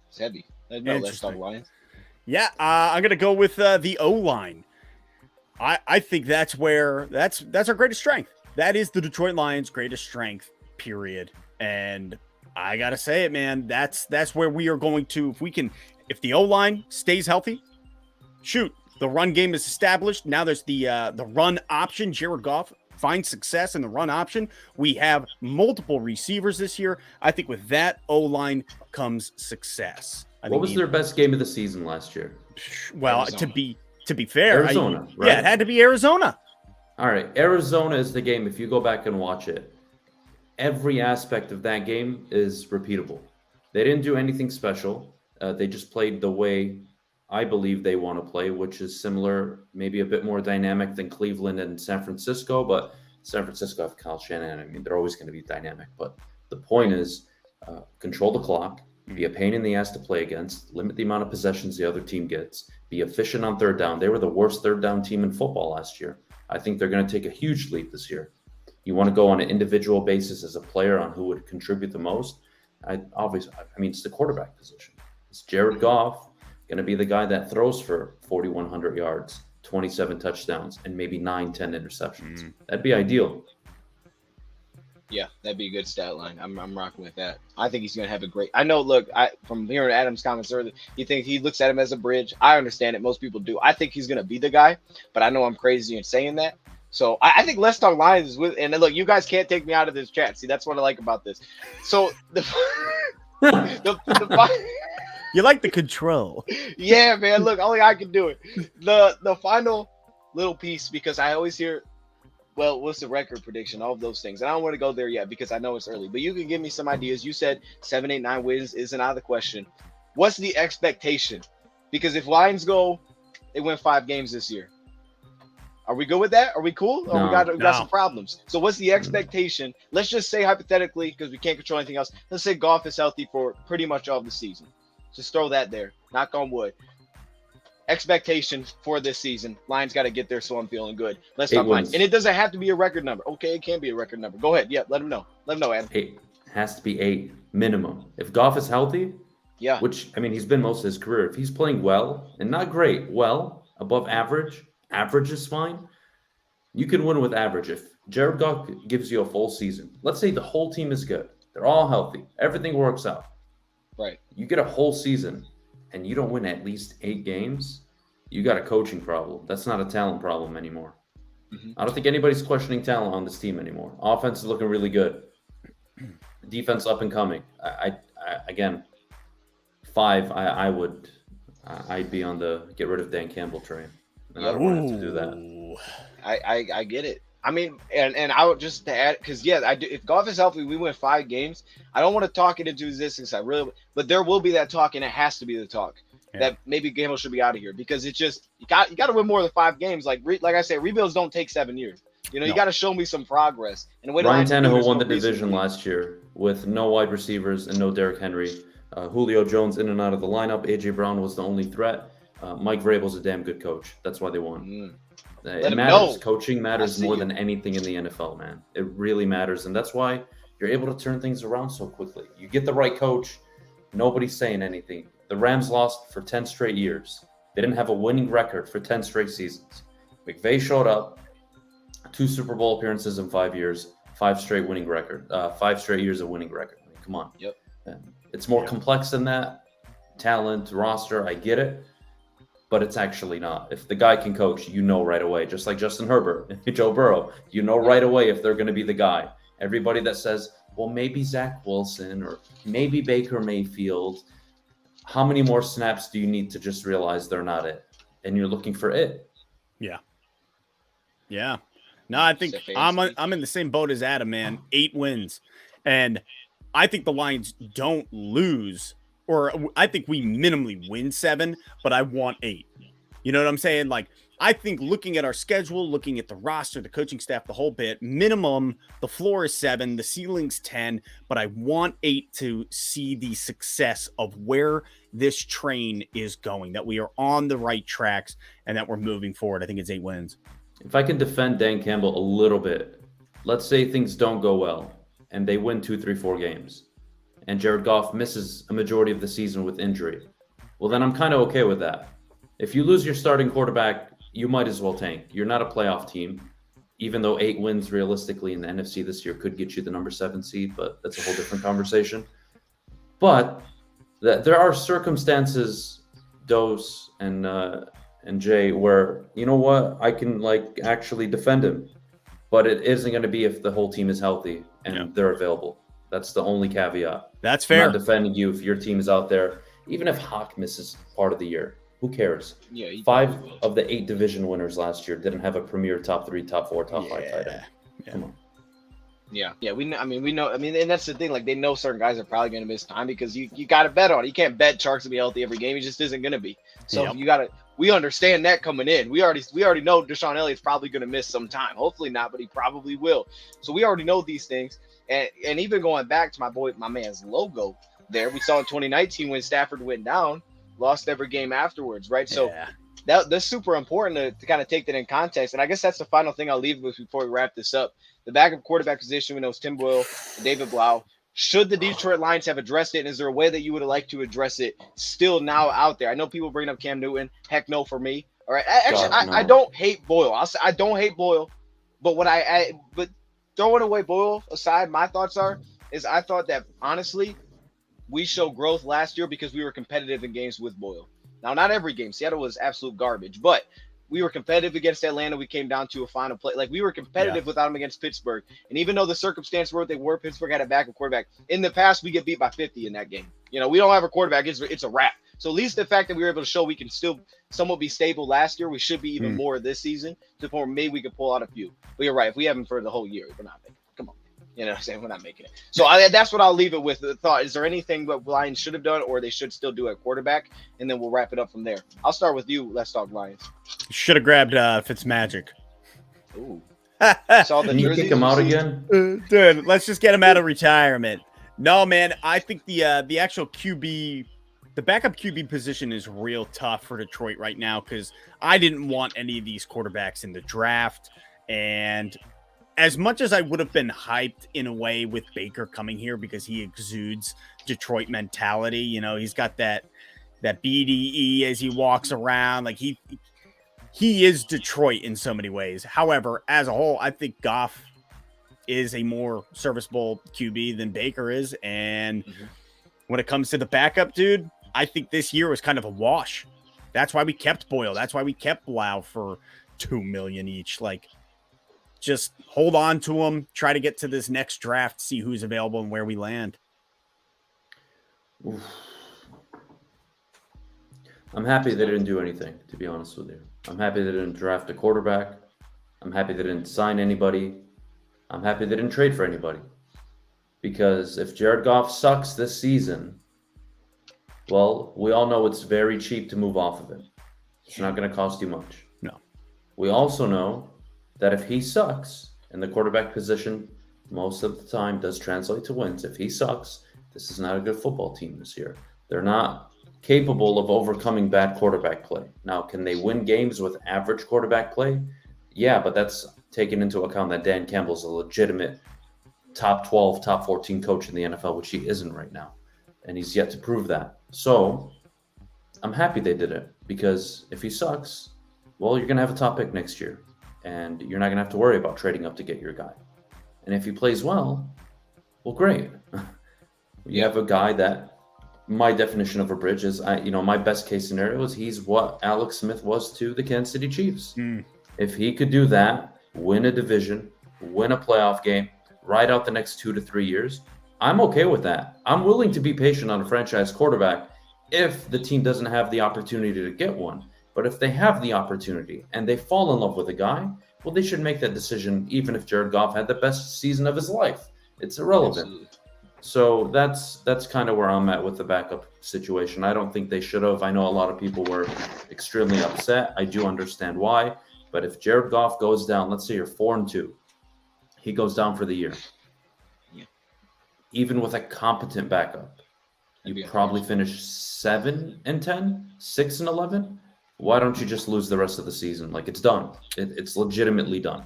It's heavy. Let's talk Lions. Yeah, I'm gonna go with the O-line. I think that's our greatest strength. That is the Detroit Lions' greatest strength, period. And I gotta say it, man. That's where we are going to. If the O-line stays healthy, shoot, the run game is established. Now there's the run option. Jared Goff finds success in the run option. We have multiple receivers this year. I think with that O-line comes success. What was their best game of the season last year? Well, Arizona. to be fair, Arizona, right? Yeah, it had to be Arizona. All right, Arizona is the game. If you go back and watch it, every aspect of that game is repeatable. They didn't do anything special. They just played the way I believe they want to play, which is similar, maybe a bit more dynamic than Cleveland and San Francisco. But San Francisco have Kyle Shanahan. I mean, they're always going to be dynamic. But the point is, control the clock, be a pain in the ass to play against, limit the amount of possessions the other team gets, be efficient on third down. They were the worst third down team in football last year. I think they're going to take a huge leap this year. You want to go on an individual basis as a player on who would contribute the most. It's the quarterback position. It's Jared Goff going to be the guy that throws for 4,100 yards, 27 touchdowns, and maybe 9-10 interceptions. That'd be ideal. Yeah, that'd be a good stat line. I'm rocking with that. I think he's going to have a great. I know. Look, from hearing Adam's comments earlier, he looks at him as a bridge. I understand it. Most people do. I think he's going to be the guy, but I know I'm crazy in saying that. So I think Let's Talk Lions is with. And look, you guys can't take me out of this chat. See, that's what I like about this. So the you like the control. Yeah, man. Look, only I can do it. The final little piece, because I always hear, well, what's the record prediction? All of those things. And I don't want to go there yet because I know it's early. But you can give me some ideas. You said 7, 8, 9 wins isn't out of the question. What's the expectation? Because if Lions go, they win 5 games this year. Are we good with that? Are we cool? Or we got some problems? So what's the expectation? Let's just say hypothetically, because we can't control anything else. Let's say Goff is healthy for pretty much all of the season. Just throw that there. Knock on wood. Expectation for this season. Lions got to get there, so I'm feeling good. Let's talk Lions. And it doesn't have to be a record number. Okay, it can be a record number. Go ahead. Yeah, let them know. Let them know, Adam. 8. Has to be 8 minimum. If Goff is healthy, yeah, which, I mean, he's been most of his career. If he's playing well, and not great, well, above average, average is fine. You can win with average. If Jared Goff gives you a full season, let's say the whole team is good, they're all healthy, everything works out. Right. You get a whole season and you don't win at least 8 games, you got a coaching problem. That's not a talent problem anymore. Mm-hmm. I don't think anybody's questioning talent on this team anymore. Offense is looking really good. Defense up and coming. I again, 5. I'd be on the get rid of Dan Campbell train, and I don't want to do that. I get it. I mean, and I would just to add, because I do. If Goff is healthy, we win 5 games. I don't want to talk it into existence. But there will be that talk, and it has to be the talk that maybe Campbell should be out of here, because it's just you got to win more than 5 games. Like I said, rebuilds don't take 7 years. You got to show me some progress. And the way Ryan Tannehill won the division last year with no wide receivers and no Derrick Henry. Julio Jones in and out of the lineup. AJ Brown was the only threat. Mike Vrabel's a damn good coach. That's why they won. It matters. Coaching matters more than anything in the NFL, man. It really matters, and that's why you're able to turn things around so quickly. You get the right coach, nobody's saying anything. The Rams lost for 10 straight years. They didn't have a winning record for 10 straight seasons. McVay showed up, 2 Super Bowl appearances in 5 years, 5 straight winning record, 5 straight years of winning record. I mean, come on. Yep. It's more complex than that. Talent, roster, I get it. But it's actually not. If the guy can coach, right away. Just like Justin Herbert, Joe Burrow, right away if they're going to be the guy. Everybody that says, well, maybe Zach Wilson or maybe Baker Mayfield, how many more snaps do you need to just realize they're not it? And you're looking for it. Yeah. Yeah. No, I think I'm in the same boat as Adam, man. 8 wins. And I think the Lions don't lose, or I think we minimally win 7, but I want 8. You know what I'm saying? Like, I think looking at our schedule, looking at the roster, the coaching staff, the whole bit, minimum, the floor is 7, the ceiling's 10, but I want 8 to see the success of where this train is going, that we are on the right tracks and that we're moving forward. I think it's 8 wins. If I can defend Dan Campbell a little bit, let's say things don't go well and they win 2, 3, 4 games and Jared Goff misses a majority of the season with injury. Well, then I'm kind of okay with that. If you lose your starting quarterback, you might as well tank. You're not a playoff team, even though 8 wins realistically in the NFC this year could get you the number 7 seed, but that's a whole different conversation. But there are circumstances, Dose and Jay, where, you know what, I can actually defend him, but it isn't going to be if the whole team is healthy and they're available. That's the only caveat. That's fair. I'm not defending you if your team is out there, even if Hawk misses part of the year. Who cares? 5 of the 8 division winners last year didn't have a premier top 3, top 4, top 5 tight end. Come on. Yeah, we know. And that's the thing. Like, they know certain guys are probably going to miss time because you got to bet on it. You can't bet Chark's to be healthy every game. He just isn't going to be. So you got to. We understand that coming in. We already know Deshaun Elliott's probably going to miss some time. Hopefully not, but he probably will. So we already know these things. And even going back to my man's logo there, we saw in 2019 when Stafford went down, lost every game afterwards, right? So that's super important to kind of take that in context. And I guess that's the final thing I'll leave with before we wrap this up. The backup quarterback position, we know it's Tim Boyle and David Blau. Should the Detroit Lions have addressed it? And is there a way that you would have liked to address it still now out there? I know people bring up Cam Newton. Heck no for me. All right. I don't hate Boyle. I don't hate Boyle. But but throwing away Boyle aside, my thoughts is I thought that, honestly, we showed growth last year because we were competitive in games with Boyle. Now, not every game. Seattle was absolute garbage, but we were competitive against Atlanta. We came down to a final play. Like, we were competitive without him against Pittsburgh. And even though the circumstances were what they were, Pittsburgh had a backup quarterback. In the past, we get beat by 50 in that game. You know, we don't have a quarterback. It's a wrap. So at least the fact that we were able to show we can still somewhat be stable last year, we should be even more this season to the point where maybe we could pull out a few. But you're right. If we have him for the whole year, we're not making it. Come on. You know what I'm saying? We're not making it. So that's what I'll leave it with. The thought, is there anything that Lions should have done or they should still do at quarterback? And then we'll wrap it up from there. I'll start with you. Let's talk Lions. Should have grabbed Fitzmagic. Ooh. Can you kick him out again? Dude, let's just get him out of retirement. No, man, I think the actual QB, the backup QB position is real tough for Detroit right now because I didn't want any of these quarterbacks in the draft. And as much as I would have been hyped in a way with Baker coming here because he exudes Detroit mentality, you know, he's got that BDE as he walks around. Like he is Detroit in so many ways. However, as a whole, I think Goff is a more serviceable QB than Baker is. And when it comes to the backup, dude, I think this year was kind of a wash. That's why we kept Boyle. That's why we kept Blau for $2 million each. Like, just hold on to them. Try to get to this next draft, see who's available and where we land. Oof. I'm happy they didn't do anything, to be honest with you. I'm happy they didn't draft a quarterback. I'm happy they didn't sign anybody. I'm happy they didn't trade for anybody. Because if Jared Goff sucks this season, well, we all know it's very cheap to move off of him. It's not going to cost you much. No. We also know that if he sucks, and the quarterback position most of the time does translate to wins, if he sucks, this is not a good football team this year. They're not capable of overcoming bad quarterback play. Now, can they win games with average quarterback play? Yeah, but that's taking into account that Dan Campbell's a legitimate top 12, top 14 coach in the NFL, which he isn't right now. And he's yet to prove that. So I'm happy they did it, because if he sucks, well, you're going to have a top pick next year, and you're not going to have to worry about trading up to get your guy. And if he plays well, great. You have a guy that, my definition of a bridge is, my best case scenario is he's what Alex Smith was to the Kansas City Chiefs. If he could do that, win a division, win a playoff game, ride out the next 2 to 3 years, I'm okay with that. I'm willing to be patient on a franchise quarterback if the team doesn't have the opportunity to get one. But if they have the opportunity and they fall in love with a guy, well, they should make that decision even if Jared Goff had the best season of his life. It's irrelevant. Absolutely. So that's kind of where I'm at with the backup situation. I don't think they should have. I know a lot of people were extremely upset. I do understand why. But if Jared Goff goes down, let's say you're 4-2, he goes down for the year. Yeah. Even with a competent backup, you probably finish 7-10, 6-11. Why don't you just lose the rest of the season? Like, it's done. It's legitimately done.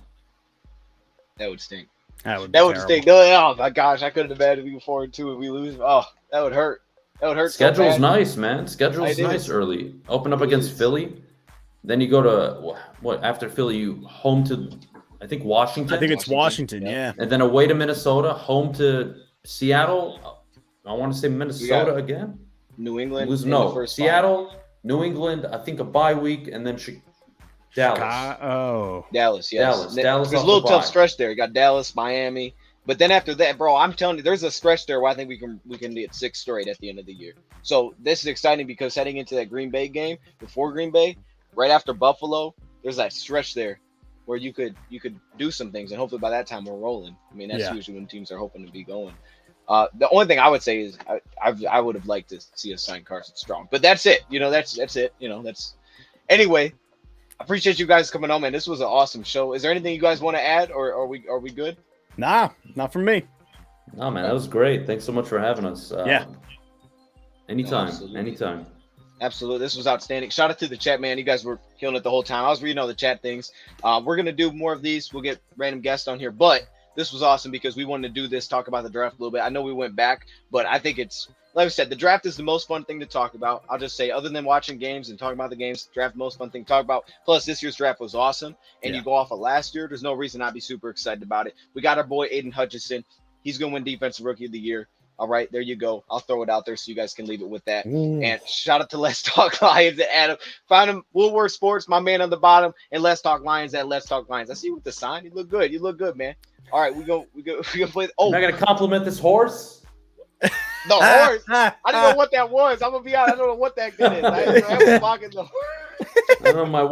That would stink. That would stink. Oh my gosh, I couldn't imagine being 4-2 and we lose. Oh, that would hurt. That would hurt. Schedule's so nice, man. Schedule's nice early. Open up against Philly. Then you go to after Philly, you home to, I think, Washington. I think it's Washington, yeah. And then away to Minnesota, home to Seattle. I want to say Minnesota again. New England. Seattle, New England. I think a bye week, and then Dallas. Dallas, yes. Dallas. There's a little tough stretch there. You got Dallas, Miami, but then after that, bro, I'm telling you, there's a stretch there where I think we can get 6 straight at the end of the year. So this is exciting because heading into that Green Bay game, before Green Bay, right after Buffalo, there's that stretch there where you could do some things, and hopefully by that time we're rolling. I mean, that's usually when teams are hoping to be going. The only thing I would say is I would have liked to see us sign Carson Strong, but that's it. That's it. Anyway. I appreciate you guys coming on, man. This was an awesome show. Is there anything you guys want to add, or are we good? Nah, not from me. No, man, that was great. Thanks so much for having us. Anytime. Absolutely. This was outstanding. Shout out to the chat, man. You guys were killing it the whole time. I was reading all the chat things. We're going to do more of these. We'll get random guests on here, but this was awesome because we wanted to do this, talk about the draft a little bit. I know we went back, but I think it's, like I said, the draft is the most fun thing to talk about. I'll just say, other than watching games and talking about the games, draft, most fun thing to talk about. Plus, this year's draft was awesome, and you go off of last year, there's no reason not to be super excited about it. We got our boy Aiden Hutchinson. He's going to win Defensive Rookie of the Year. All right, there you go. I'll throw it out there so you guys can leave it with that. And shout out to Let's Talk Lions and Adam. Find him, Woolworth Sports, my man on the bottom, and Let's Talk Lions at Let's Talk Lions. I see you with the sign. You look good. You look good, man. All right, we go play. Oh, am I gonna compliment this horse? The horse. I didn't know what that was. I'm gonna be honest. I don't know what that is. I was blocking the horse. I know my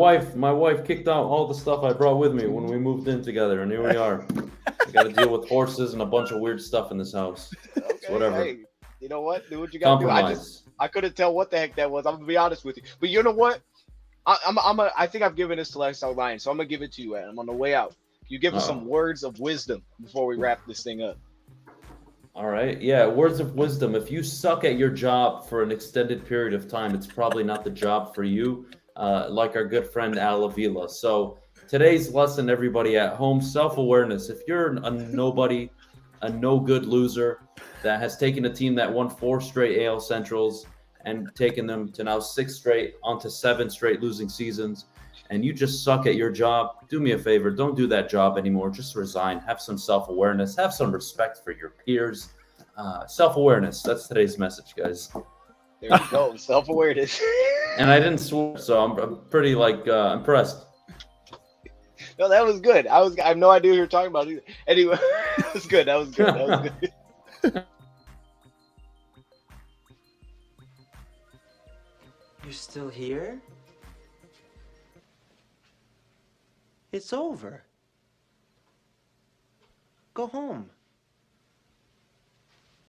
wife kicked out all the stuff I brought with me when we moved in together, and here we are. I got to deal with horses and a bunch of weird stuff in this house. Okay, so whatever. Hey, you know what? Do what you got to do. I couldn't tell what the heck that was. I'm gonna be honest with you. But you know what? I think I've given this to Lifestyle Lions, so I'm gonna give it to you, Adam. On the way out, you give us some words of wisdom before we wrap this thing up. All right. Yeah, words of wisdom. If you suck at your job for an extended period of time, it's probably not the job for you, like our good friend Al Avila. So today's lesson, everybody at home, self-awareness. If you're a nobody, a no-good loser that has taken a team that won 4 straight AL Centrals and taken them to now 6 straight onto 7 straight losing seasons, and you just suck at your job, do me a favor. Don't do that job anymore. Just resign. Have some self-awareness. Have some respect for your peers. Self-awareness. That's today's message, guys. There you go. Self-awareness. And I didn't swear, so I'm pretty impressed. No, that was good. I have no idea who you're talking about either. Anyway, that was good. That was good. That was good. You're still here? It's over. Go home.